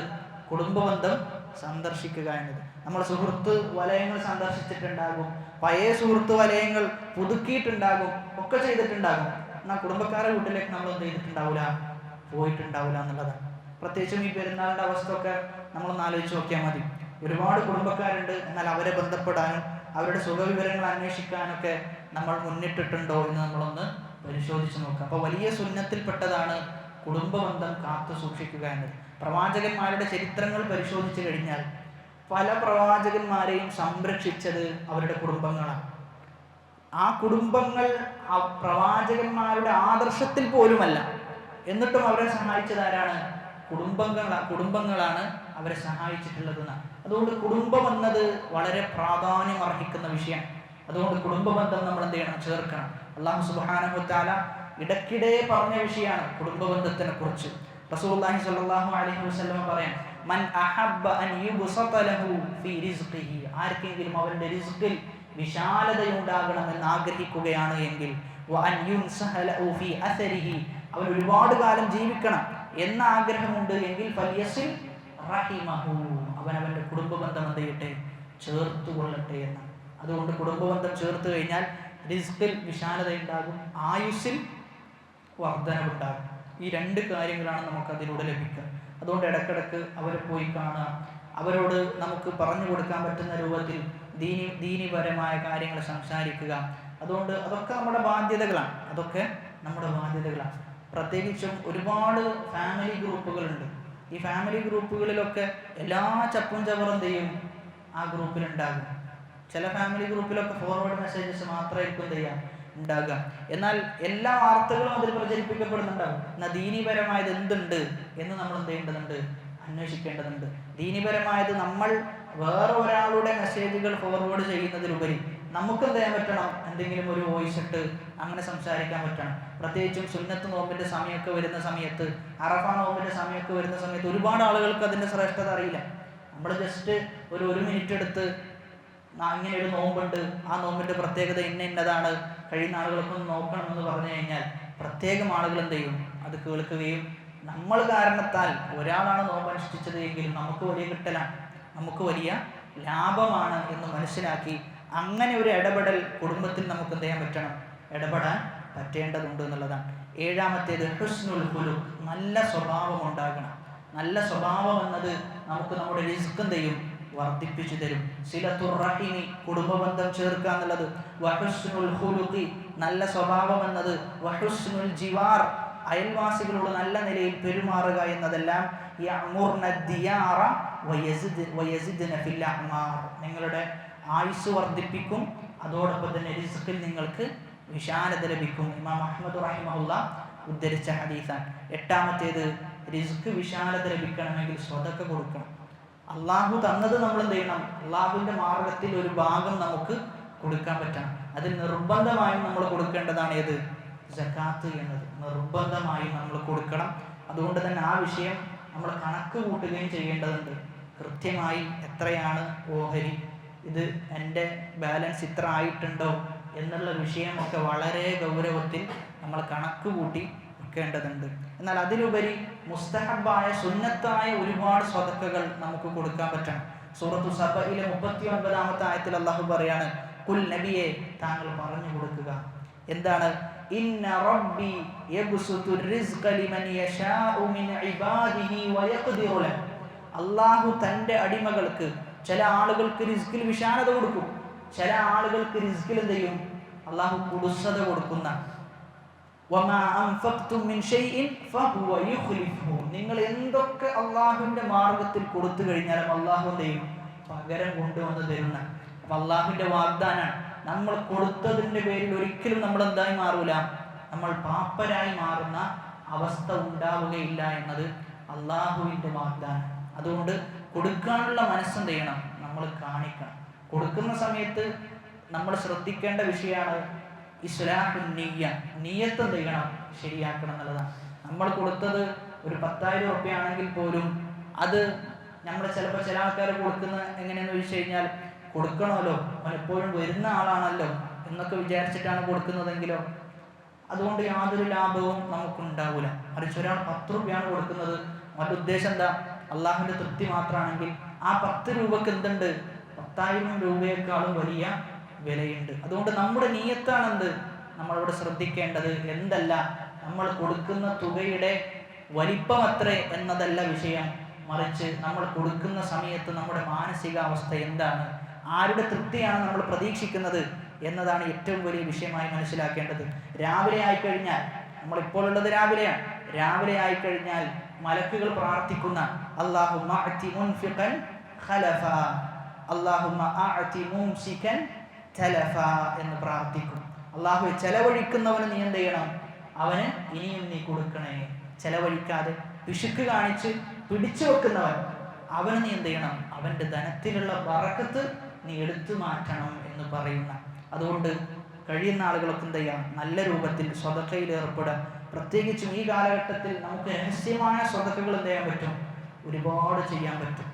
കുടുംബബന്ധം സന്ദർശിക്കുക എന്നത്. നമ്മൾ സുഹൃത്ത് വലയങ്ങൾ സന്ദർശിച്ചിട്ടുണ്ടാകും, പഴയ സുഹൃത്ത് വലയങ്ങൾ പുതുക്കിയിട്ടുണ്ടാകും, ഒക്കെ ചെയ്തിട്ടുണ്ടാകും. എന്നാൽ കുടുംബക്കാരുടെ വീട്ടിലേക്ക് നമ്മൾ എന്ത് ചെയ്തിട്ടുണ്ടാവില്ല, പോയിട്ടുണ്ടാവില്ല എന്നുള്ളതാണ്. പ്രത്യേകിച്ചും ഈ പെരുന്നാളിന്റെ അവസ്ഥ ഒക്കെ നമ്മളൊന്ന് ആലോചിച്ച് നോക്കിയാൽ മതി. ഒരുപാട് കുടുംബക്കാരുണ്ട്, എന്നാൽ അവരെ ബന്ധപ്പെടാനും അവരുടെ സുഖവിവരങ്ങൾ അന്വേഷിക്കാനൊക്കെ നമ്മൾ മുന്നിട്ടിട്ടുണ്ടോ എന്ന് നമ്മളൊന്ന് പരിശോധിച്ച് നോക്കാം. അപ്പോൾ വലിയ സുന്നത്തിൽപ്പെട്ടതാണ് കുടുംബബന്ധം കാത്തു സൂക്ഷിക്കുക എന്നത്. പ്രവാചകന്മാരുടെ ചരിത്രങ്ങൾ പരിശോധിച്ചു കഴിഞ്ഞാൽ പല പ്രവാചകന്മാരെയും സംരക്ഷിച്ചത് അവരുടെ കുടുംബങ്ങളാണ്. ആ കുടുംബങ്ങൾ ആ പ്രവാചകന്മാരുടെ ആദർശത്തിൽ പോലുമല്ല, എന്നിട്ടും അവരെ സഹായിച്ചത് ആരാണ്? കുടുംബങ്ങളാണ് അവരെ സഹായിച്ചിട്ടുള്ളതെന്നാണ്. അതുകൊണ്ട് കുടുംബം എന്നത് വളരെ പ്രാധാന്യം അർഹിക്കുന്ന വിഷയമാണ്. അതുകൊണ്ട് കുടുംബബന്ധം നമ്മൾ എന്ത് ചെയ്യണം? ചേർക്കണം. അല്ലാഹു സുബ്ഹാനഹു വ തആല ഇടയ്ക്കിടെ പറഞ്ഞ വിഷയമാണ് കുടുംബബന്ധത്തിനെ കുറിച്ച്. റസൂലുള്ളാഹി സ്വല്ലല്ലാഹു അലൈഹി വസല്ലം പറയാം, മൻ അഹബ്ബ അൻ യുബ്സത ലഹു ഫീ റിസ്ഖിഹി, ആർക്കെങ്കിലും അവരുടെ റിസ്കിൽ വിശാലതയുണ്ടാകണമെന്ന് ആഗ്രഹിക്കുകയാണ് എങ്കിൽ, വ അൻ യുൻസഹ ലഹു ഫീ അസരിഹി, അവൻ ഒരുപാട് കാലം ജീവിക്കണം എന്ന ആഗ്രഹമുണ്ട് എങ്കിൽ, ഫൽയസിൽ റഹിമഹു, അവനവൻ്റെ കുടുംബബന്ധം എന്ത് ചെയ്യട്ടെ? ചേർത്തു കൊള്ളട്ടെ എന്നാണ്. അതുകൊണ്ട് കുടുംബബന്ധം ചേർത്ത് കഴിഞ്ഞാൽ റിസ്കിൽ വിശാലതയുണ്ടാകും, ആയുസ്സിൽ വർധനവുണ്ടാകും. ഈ രണ്ട് കാര്യങ്ങളാണ് നമുക്ക് അതിലൂടെ ലഭിക്കുക. അതുകൊണ്ട് ഇടക്കിടക്ക് അവരെ പോയി കാണുക, അവരോട് നമുക്ക് പറഞ്ഞു കൊടുക്കാൻ പറ്റുന്ന രൂപത്തിൽ ദീനിപരമായ കാര്യങ്ങൾ സംസാരിക്കുക. അതുകൊണ്ട് അതൊക്കെ നമ്മുടെ ബാധ്യതകളാണ്. പ്രത്യേകിച്ചും ഒരുപാട് ഫാമിലി ഗ്രൂപ്പുകളുണ്ട്. ഈ ഫാമിലി ഗ്രൂപ്പുകളിലൊക്കെ എല്ലാ ചപ്പും ചവറും ചെയ്യും ആ ഗ്രൂപ്പിലുണ്ടാകും. ചില ഫാമിലി ഗ്രൂപ്പിലൊക്കെ ഫോർവേഡ് മെസ്സേജസ് മാത്രമായിരിക്കും ഉണ്ടാകുക. എന്നാൽ എല്ലാ വാർത്തകളും അതിൽ പ്രചരിപ്പിക്കപ്പെടുന്നുണ്ടാകും. എന്നാൽ ദീനിപരമായത് എന്തുണ്ട് എന്ന് നമ്മൾ എന്ത് ചെയ്യേണ്ടതുണ്ട്? അന്വേഷിക്കേണ്ടതുണ്ട്. ദീനിപരമായത് നമ്മൾ വേറെ ഒരാളുടെ മെസ്സേജുകൾ ഫോർവേഡ് ചെയ്യുന്നതിലുപരി നമുക്ക് എന്ത് ചെയ്യാൻ പറ്റണം? എന്തെങ്കിലും ഒരു വോയിസ് ഇട്ട് അങ്ങനെ സംസാരിക്കാൻ പറ്റണം. പ്രത്യേകിച്ചും സുന്നത്ത് നോമ്പിന്റെ സമയമൊക്കെ വരുന്ന സമയത്ത്, അറഫ നോമ്പിന്റെ സമയമൊക്കെ വരുന്ന സമയത്ത് ഒരുപാട് ആളുകൾക്ക് അതിന്റെ ശ്രേഷ്ഠത അറിയില്ല. നമ്മൾ ജസ്റ്റ് ഒരു മിനിറ്റ് എടുത്ത് ഇങ്ങനെ ഒരു നോമ്പുണ്ട്, ആ നോമ്പിന്റെ പ്രത്യേകത ഇന്നതാണ്, കഴിയുന്ന ആളുകൾക്കൊന്ന് നോക്കണം എന്ന് പറഞ്ഞു കഴിഞ്ഞാൽ പ്രത്യേകം ആളുകൾ എന്ത് ചെയ്യും? അത് കേൾക്കുകയും നമ്മൾ കാരണത്താൽ ഒരാളാണ് നോമ്പ് അനുഷ്ഠിച്ചത് എങ്കിലും നമുക്ക് വലിയ കിട്ടലാണ്, നമുക്ക് വലിയ ലാഭമാണ് എന്ന് മനസ്സിലാക്കി അങ്ങനെ ഒരു ഇടപെടൽ കുടുംബത്തിൽ നമുക്ക് എന്ത് ചെയ്യാൻ പറ്റണം? ഇടപെടാൻ പറ്റേണ്ടതുണ്ട് എന്നുള്ളതാണ്. ഏഴാമത്തേത് ഹുസ്നുൽ ഖുലുഖ്, നല്ല സ്വഭാവം ഉണ്ടാകണം. നല്ല സ്വഭാവം എന്നത് നമുക്ക് നമ്മുടെ റിസ്ക് എന്ത് ചെയ്യും? വർദ്ധിപ്പിച്ചു തരും. സിലത്തുർ റഹീമി, കുടുംബബന്ധം ചേർക്കുക എന്നുള്ളത്, വഹുസ്നുൽ ഖുലുഖി, നല്ല സ്വഭാവം എന്നത്, വഹുസ്നുൽ ജിവാർ, അയൽവാസികളോട് നല്ല നിലയിൽ പെരുമാറുക എന്നതെല്ലാം യഅ്മുർന ദിയാറ വയസിദ്ന ഫിൽ അഅ്മാർ, നിങ്ങളുടെ ആയുസ് വർദ്ധിപ്പിക്കും, അതോടൊപ്പം തന്നെ റിസ്കിൽ നിങ്ങൾക്ക് വിശാലത ലഭിക്കും. ഇമാം അഹ്മദ് റഹിമഹുല്ലാഹ് ഉദ്ധരിച്ച ഹദീസാണ്. എട്ടാമത്തേത്, റിസ്ക് വിശാലത ലഭിക്കണമെങ്കിൽ സ്വതക്ക കൊടുക്കണം. അള്ളാഹു തന്നത് നമ്മൾ എന്ത് ചെയ്യണം? അള്ളാഹുവിൻ്റെ മാർഗത്തിൽ ഒരു ഭാഗം നമുക്ക് കൊടുക്കാൻ പറ്റണം. അതിൽ നിർബന്ധമായും നമ്മൾ കൊടുക്കേണ്ടതാണ് ഏത്? സകാത്ത് എന്നത് നിർബന്ധമായും നമ്മൾ കൊടുക്കണം. അതുകൊണ്ട് തന്നെ ആ വിഷയം നമ്മൾ കണക്ക് കൂട്ടുകയും ചെയ്യേണ്ടതുണ്ട്. കൃത്യമായി എത്രയാണ് ഓഹരി, ഇത് എൻ്റെ ബാലൻസ് ഇത്ര ആയിട്ടുണ്ടോ എന്നുള്ള വിഷയമൊക്കെ വളരെ ഗൗരവത്തിൽ നമ്മൾ കണക്ക് കൂട്ടി വെക്കേണ്ടതുണ്ട്. എന്നാൽ അതിലുപരി മുസ്തഹബായ സുന്നത്തായ ഒരുപാട് സ്വതക്കകൾ നമുക്ക് കൊടുക്കാൻ പറ്റണം. സൂറത്തു സബയിലെ 39-ാമത്തെ ആയത്തിൽ അല്ലാഹു പറയാണ്, കുൽ നബിയെ താങ്കൾ പറഞ്ഞു കൊടുക്കുക. എന്താണ്? ഇന്ന റബ്ബി യബ്സുതു റിസ്ഖ ലിമൻ യശാഉ മിൻ ഇബാദിഹി വയഖ്ദിറു ലഹു. അല്ലാഹു തന്റെ അടിമകൾക്ക്, ചില ആളുകൾക്ക് റിസ്കിൽ വിശാലത കൊടുക്കും, ചില ആളുകൾക്ക് റിസ്കിൽ എന്ത് ചെയ്യും? അല്ലാഹു കുടുസത കൊടുക്കുന്ന. വമാ അൻഫഖ്തും മിൻ ഷൈഇൻ ഫഹുവ യുഖ്ലിഫുഹു. നിങ്ങൾ എന്തൊക്കെ അല്ലാഹുവിന്റെ മാർഗ്ഗത്തിൽ കൊടുത്തു കഴിഞ്ഞാലും അല്ലാഹു എന്ത് ചെയ്യും? പകരം കൊണ്ടുവന്ന് തരുന്ന. അപ്പൊ അല്ലാഹുവിന്റെ വാഗ്ദാനാണ്. നമ്മൾ കൊടുത്തതിന്റെ പേരിൽ ഒരിക്കലും നമ്മൾ എന്തായി മാറൂല, നമ്മൾ പാപ്പരായി മാറുന്ന അവസ്ഥ ഉണ്ടാവുകയില്ല എന്നത് അല്ലാഹുവിന്റെ വാഗ്ദാനം. അതുകൊണ്ട് കൊടുക്കാനുള്ള മനസ്സെന്ത് ചെയ്യണം? നമ്മൾ കാണിക്കണം. കൊടുക്കുന്ന സമയത്ത് നമ്മൾ ശ്രദ്ധിക്കേണ്ട വിഷയമാണ് ഇസ്ലാഹുൻ നിയ്യ. നിയ്യത്ത് എന്ത് ചെയ്യണം? ശരിയാക്കണം എന്നുള്ളതാണ്. നമ്മൾ കൊടുത്തത് ഒരു 10,000 റുപ്യ ആണെങ്കിൽ പോലും അത് നമ്മൾ ചിലപ്പോൾ ചില ആൾക്കാർ കൊടുക്കുന്ന എങ്ങനെയാണെന്ന് ചോദിച്ചു കഴിഞ്ഞാൽ, കൊടുക്കണമല്ലോ, അവൻ എപ്പോഴും വരുന്ന ആളാണല്ലോ എന്നൊക്കെ വിചാരിച്ചിട്ടാണ് കൊടുക്കുന്നതെങ്കിലോ അതുകൊണ്ട് യാതൊരു ലാഭവും നമുക്കുണ്ടാവില്ല. മറിച്ച് ഒരാൾ 10 റുപ്യാണ് കൊടുക്കുന്നത്, അവൻ്റെ ഉദ്ദേശം എന്താ? അള്ളാഹുവിൻ്റെ തൃപ്തി മാത്രമാണെങ്കിൽ ആ 10 രൂപക്ക് എന്തുണ്ട്? 10,000 രൂപയെക്കാളും വലിയ വിലയുണ്ട്. അതുകൊണ്ട് നമ്മുടെ നിയ്യത്താണെന്ത് നമ്മളിവിടെ ശ്രദ്ധിക്കേണ്ടത്. എന്തല്ല നമ്മൾ കൊടുക്കുന്ന തുകയുടെ വലിപ്പം അത്രേ എന്നതല്ല വിഷയം, മറിച്ച് നമ്മൾ കൊടുക്കുന്ന സമയത്ത് നമ്മുടെ മാനസികാവസ്ഥ എന്താണ്, ആരുടെ തൃപ്തിയാണ് നമ്മൾ പ്രതീക്ഷിക്കുന്നത് എന്നതാണ് ഏറ്റവും വലിയ വിഷയമായി മനസ്സിലാക്കേണ്ടത്. രാവിലെ ആയിക്കഴിഞ്ഞാൽ, നമ്മളിപ്പോൾ ഉള്ളത് രാവിലെയാണ്, രാവിലെ ആയിക്കഴിഞ്ഞാൽ മലക്കുകൾ പ്രാർത്ഥിക്കുന്ന അല്ലാഹുമ്മ അഅതി മുൻഫിഖൻ ഖലഫാ, അല്ലാഹുമ്മ അഅതി മുംസികൻ തലഫാ എന്ന് പ്രാർത്ഥിക്കും. അല്ലാഹുവേ, ചെലവഴിക്കുന്നവന് നീ എന്ത് ചെയ്യണം? അവന് ഇനിയും നീ കൊടുക്കണേ. ചെലവഴിക്കാതെ പിശുക്ക് കാണിച്ച് പിടിച്ചു വെക്കുന്നവൻ, അവന് നീ എന്ത് ചെയ്യണം? അവൻ്റെ ധനത്തിലുള്ള ബറക്കത്ത് നീ എടുത്തു മാറ്റണം എന്ന് പറയുന്ന. അതുകൊണ്ട് കഴിയുന്ന ആളുകളൊക്കെ എന്ത് ചെയ്യാം? നല്ല രൂപത്തിൽ സ്വതക്കയിൽ ഏർപ്പെടാം. പ്രത്യേകിച്ചും ഈ കാലഘട്ടത്തിൽ നമുക്ക് രഹസ്യമായ സ്വതക്കകൾ എന്ത് ചെയ്യാൻ പറ്റും? ഒരുപാട് ചെയ്യാൻ പറ്റും.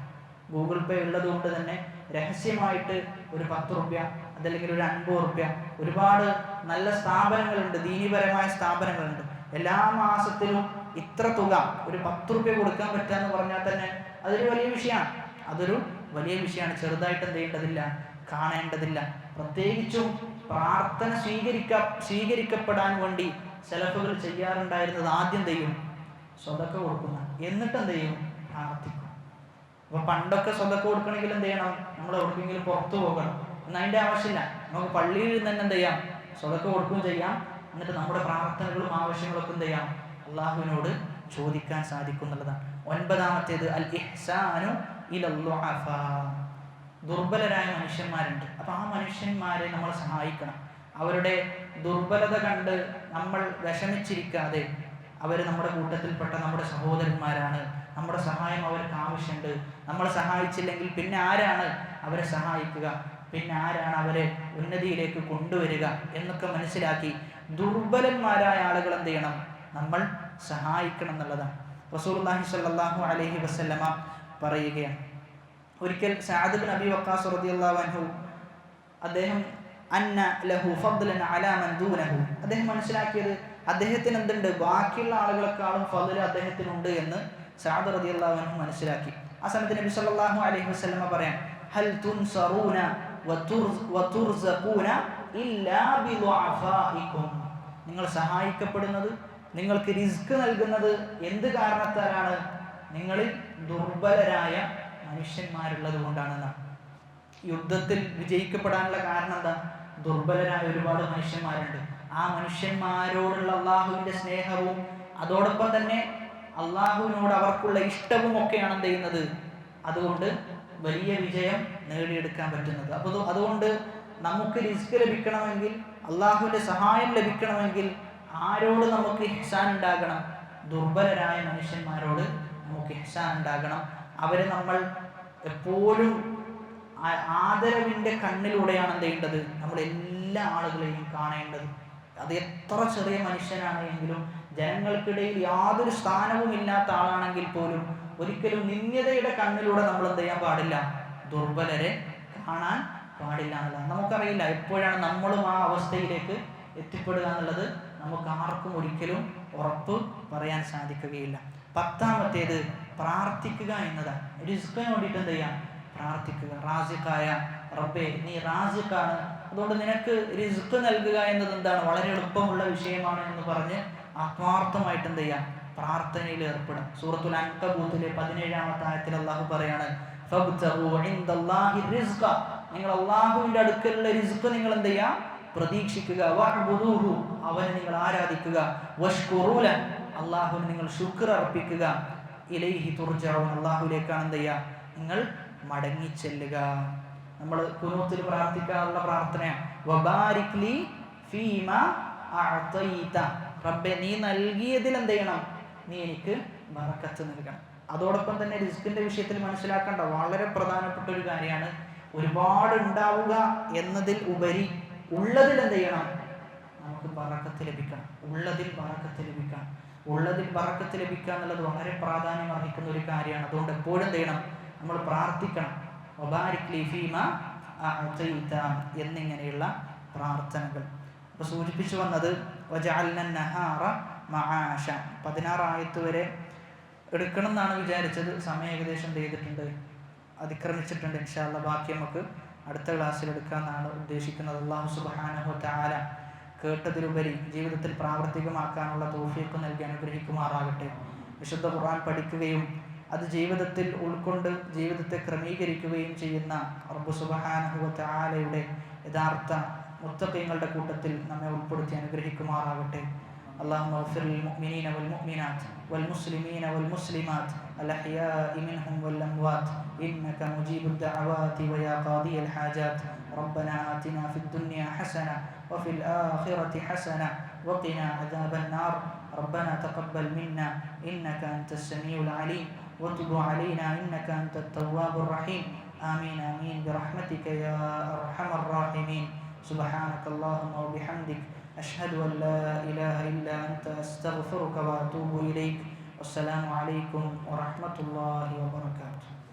ഗൂഗിൾ പേ ഉള്ളത് കൊണ്ട് തന്നെ രഹസ്യമായിട്ട് ഒരു 10 റുപ്യ അതല്ലെങ്കിൽ ഒരു 50 റുപ്യ, ഒരുപാട് നല്ല സ്ഥാപനങ്ങളുണ്ട്, ദീനീപരമായ സ്ഥാപനങ്ങളുണ്ട്. എല്ലാ മാസത്തിലും ഇത്ര തുക, ഒരു 10 റുപ്യ കൊടുക്കാൻ പറ്റുക എന്ന് പറഞ്ഞാൽ തന്നെ അതൊരു വലിയ വിഷയമാണ്. അതൊരു വലിയ വിഷയമാണ്. ചെറുതായിട്ട് എന്ത് ചെയ്യേണ്ടതില്ല, കാണേണ്ടതില്ല. പ്രത്യേകിച്ചും പ്രാർത്ഥന സ്വീകരിക്കപ്പെടാൻ വേണ്ടി സലഫുകൾ ചെയ്യാറുണ്ടായിരുന്നത് ആദ്യം ചെയ്യും സ്വതക്ക കൊടുക്കുന്ന, എന്നിട്ട് എന്ത് ചെയ്യും? പ്രാർത്ഥിക്കും. അപ്പൊ പണ്ടൊക്കെ സ്വതക്ക കൊടുക്കണമെങ്കിൽ എന്ത് ചെയ്യണം? നമ്മൾ എവിടെയെങ്കിലും പുറത്തു പോകണം. എന്നാൽ അതിൻ്റെ ആവശ്യമില്ല. നമുക്ക് പള്ളിയിൽ നിന്ന് തന്നെ എന്ത് ചെയ്യാം? സ്വതക്ക കൊടുക്കുകയും ചെയ്യാം. എന്നിട്ട് നമ്മുടെ പ്രാർത്ഥനകളും ആവശ്യങ്ങളൊക്കെ എന്ത് ചെയ്യാം? അള്ളാഹുവിനോട് ചോദിക്കാൻ സാധിക്കുന്നുള്ളതാണ്. 9-ാമത്തേത് അൽ ഇഹ്സാനു ഇലൽ ദുഅഫാ. ദുർബലരായ മനുഷ്യന്മാരുണ്ട്. അപ്പോൾ ആ മനുഷ്യന്മാരെ നമ്മൾ സഹായിക്കണം. അവരുടെ ദുർബലത കണ്ട് നമ്മൾ വിഷമിച്ചിരിക്കാതെ, അവർ നമ്മുടെ കൂട്ടത്തിൽപ്പെട്ട നമ്മുടെ സഹോദരന്മാരാണ്, നമ്മുടെ സഹായം അവർക്ക് ആവശ്യമുണ്ട്, നമ്മൾ സഹായിച്ചില്ലെങ്കിൽ പിന്നെ ആരാണ് അവരെ സഹായിക്കുക, പിന്നെ ആരാണ് അവരെ ഉന്നതിയിലേക്ക് കൊണ്ടുവരിക എന്നൊക്കെ മനസ്സിലാക്കി ദുർബലന്മാരായ ആളുകൾ എന്ത് ചെയ്യണം? നമ്മൾ സഹായിക്കണം എന്നുള്ളതാണ്. റസൂലുള്ളാഹി സ്വല്ലല്ലാഹു അലൈഹി വസല്ലമ പറയുകയാണ്, ഒരിക്കൽ സഅദ് ബിൻ അബി വഖാസ് റളിയല്ലാഹു അൻഹു അദ്ദേഹം അന്ന ലഹു ഫദ്ലൻ അലാ മൻ ദൂനഹു, അദ്ദേഹം മനസ്സിലാക്കിയത് അദ്ദേഹത്തിന് എന്തുണ്ട്? ബാക്കിയുള്ള ആളുകളെക്കാളും ഫദ്ൽ അദ്ദേഹത്തിനുണ്ട് എന്ന് സഅദ് റളിയല്ലാഹു അൻഹു മനസ്സിലാക്കി. ആ സമയത്ത് നബി സല്ലല്ലാഹു അലൈഹി വസല്ലമ പറയാൻ, ഹൽ തുൻസറൂന വതുർസഖൂന ഇല്ലാ ബിദുഅഫാഇകും. നിങ്ങൾ സഹായിക്കപ്പെടുന്നത്, നിങ്ങൾക്ക് റിസ്ക് നൽകുന്നത് എന്ത് കാരണത്താലാണ്? നിങ്ങളിൽ ദുർബലരായ മനുഷ്യന്മാരുള്ളത് കൊണ്ടാണെന്നാണ്. യുദ്ധത്തിൽ വിജയിക്കപ്പെടാനുള്ള കാരണം എന്താ? ദുർബലരായ ഒരുപാട് മനുഷ്യന്മാരുണ്ട്. ആ മനുഷ്യന്മാരോടുള്ള അള്ളാഹുവിൻ്റെ സ്നേഹവും അതോടൊപ്പം തന്നെ അള്ളാഹുവിനോട് അവർക്കുള്ള ഇഷ്ടവും ഒക്കെയാണ് എന്ത് ചെയ്യുന്നത്? അതുകൊണ്ട് വലിയ വിജയം നേടിയെടുക്കാൻ പറ്റുന്നത്. അപ്പോൾ അതുകൊണ്ട് നമുക്ക് റിസ്ക് ലഭിക്കണമെങ്കിൽ, അള്ളാഹുവിൻ്റെ സഹായം ലഭിക്കണമെങ്കിൽ ആരോട് നമുക്ക് ഇഹ്സാൻ ഉണ്ടാകണം? ദുർബലരായ മനുഷ്യന്മാരോട് നമുക്ക് ഇഹ്സാൻ ഉണ്ടാകണം. അവരെ നമ്മൾ എപ്പോഴും ആദരവിൻ്റെ കണ്ണിലൂടെയാണ് എന്ത് ചെയ്യേണ്ടത്? നമ്മൾ എല്ലാ ആളുകളെയും കാണേണ്ടത്. അത് എത്ര ചെറിയ മനുഷ്യനാണ് എങ്കിലും, ജനങ്ങൾക്കിടയിൽ യാതൊരു സ്ഥാനവും ഇല്ലാത്ത ആളാണെങ്കിൽ പോലും ഒരിക്കലും നിന്ദ്യതയുടെ കണ്ണിലൂടെ നമ്മൾ എന്ത് ചെയ്യാൻ പാടില്ല? ദുർബലരെ കാണാൻ പാടില്ല എന്നുള്ളത്. നമുക്കറിയില്ല എപ്പോഴാണ് നമ്മളും ആ അവസ്ഥയിലേക്ക് എത്തിപ്പെടുക എന്നുള്ളത് നമുക്ക് ആർക്കും ഒരിക്കലും ഉറപ്പ് പറയാൻ സാധിക്കുകയില്ല. 10ാമത്തേത് പ്രാർത്ഥിക്കുക എന്നതാണ്. റിസ്കിന് വേണ്ടിയിട്ട് എന്ത് ചെയ്യാം? പ്രാർത്ഥിക്കുക. റാസിഖായ റബ്ബേ, നീ റാസിഖാണ്, അതുകൊണ്ട് നിനക്ക് റിസ്ക് നൽകുക എന്നത് എന്താണ്? വളരെ എളുപ്പമുള്ള വിഷയമാണ് എന്ന് പറഞ്ഞ് ആത്മാർത്ഥമായിട്ട് എന്ത് ചെയ്യാം? പ്രാർത്ഥനയിൽ ഏർപ്പെടും. സൂറത്തുൽ അൻകബൂത്തിലെ 17ാമത്തെ ആയത്തിൽ അള്ളാഹു പറയാണ്, നിങ്ങൾ അള്ളാഹുവിന്റെ അടുക്കലുള്ള റിസ്ക് നിങ്ങൾ എന്ത് ചെയ്യാം? പ്രതീക്ഷിക്കുക. അവനെ നിങ്ങൾ ആരാധിക്കുക. അള്ളാഹുവിന് നിങ്ങൾ ശുക്ർ അർപ്പിക്കുക. ഇലൈഹി തുർജഊൻ, അള്ളാഹുവിലേക്കാണ് എന്ത് ചെയ്യുക? നിങ്ങൾ മടങ്ങിച്ചെല്ലുക. നമ്മൾ ഖുനൂത്തിൽ പ്രാർത്ഥിക്കാറുള്ള പ്രാർത്ഥനയാണ് വബാരിക് ലി ഫീമാ അഅതൈത. റബ്ബേ, നീ നൽകിയതിൽ എന്ത് ചെയ്യണം? നീ എനിക്ക് ബറക്കത്ത് നൽകണം. അതോടൊപ്പം തന്നെ റിസ്കിന്റെ വിഷയത്തിൽ മനസ്സിലാക്കേണ്ട വളരെ പ്രധാനപ്പെട്ട ഒരു കാര്യമാണ്, ഒരുപാട് ഉണ്ടാവുക എന്നതിൽ ഉപരി ഉള്ളതിൽ എന്ത് ചെയ്യണം? നമുക്ക് ബറക്കത്ത് ലഭിക്കണം. ഉള്ളതിൽ ബറക്കത്ത് ലഭിക്കണം. ഉള്ളതിൽ ബറക്കത്ത് ലഭിക്കുക എന്നുള്ളത് വളരെ പ്രാധാന്യം അർഹിക്കുന്ന ഒരു കാര്യമാണ്. അതുകൊണ്ട് എപ്പോഴും എന്ത് ചെയ്യണം? നമ്മൾ പ്രാർത്ഥിക്കണം. വബാരിക് ലി ഫീമാ അഅതൈത എന്നിങ്ങനെയുള്ള പ്രാർത്ഥനകൾ. അപ്പോൾ സൂചിപ്പിച്ചു വന്നത് വജഅൽന നഹാറ മആശ. 16 ആയത്ത് വരെ എടുക്കണം എന്നാണ് വിചാരിച്ചത്. സമയം ഏകദേശം ചെയ്തിട്ടുണ്ട്, അതിക്രമിച്ചിട്ടുണ്ട്. ഇൻഷാ അല്ലാഹ് ബാക്കി നമുക്ക് അടുത്ത ക്ലാസ്സിൽ എടുക്കാമെന്നാണ് ഉദ്ദേശിക്കുന്നത്. അല്ലാഹു സുബ്ഹാനഹു വ തആല കേട്ടതിലുപരി ജീവിതത്തിൽ പ്രാവർത്തികമാക്കാനുള്ള തൗഫീഖ് നൽകി അനുഗ്രഹിക്കുമാറാകട്ടെ. വിശുദ്ധ ഖുർആൻ പഠിക്കുകയും അത് ജീവിതത്തിൽ ഉൾക്കൊണ്ട് ജീവിതത്തെ ക്രമീകരിക്കുകയും ചെയ്യുന്ന റബ്ബ് സുബ്ഹാനഹു വ തആലയുടെ യഥാർത്ഥ മുത്തഖീങ്ങളുടെ കൂട്ടത്തിൽ നമ്മെ ഉൾപ്പെടുത്തി അനുഗ്രഹിക്കുമാറാകട്ടെ. اللهم اغفر للمؤمنين والمؤمنات والمسلمين والمسلمات الأحياء منهم والأموات إنك مجيب الدعوات ويا قاضي الحاجات. ربنا آتنا في الدنيا حسنة وفي الآخرة حسنة وقنا عذاب النار. ربنا تقبل منا إنك أنت السميع العليم وتب علينا إنك أنت التواب الرحيم. آمين آمين برحمتك يا أرحم الراحمين. سبحانك اللهم وبحمدك أشهد أن لا إله إلا أنت أستغفرك وأتوب إليك. والسلام عليكم ورحمة الله وبركاته.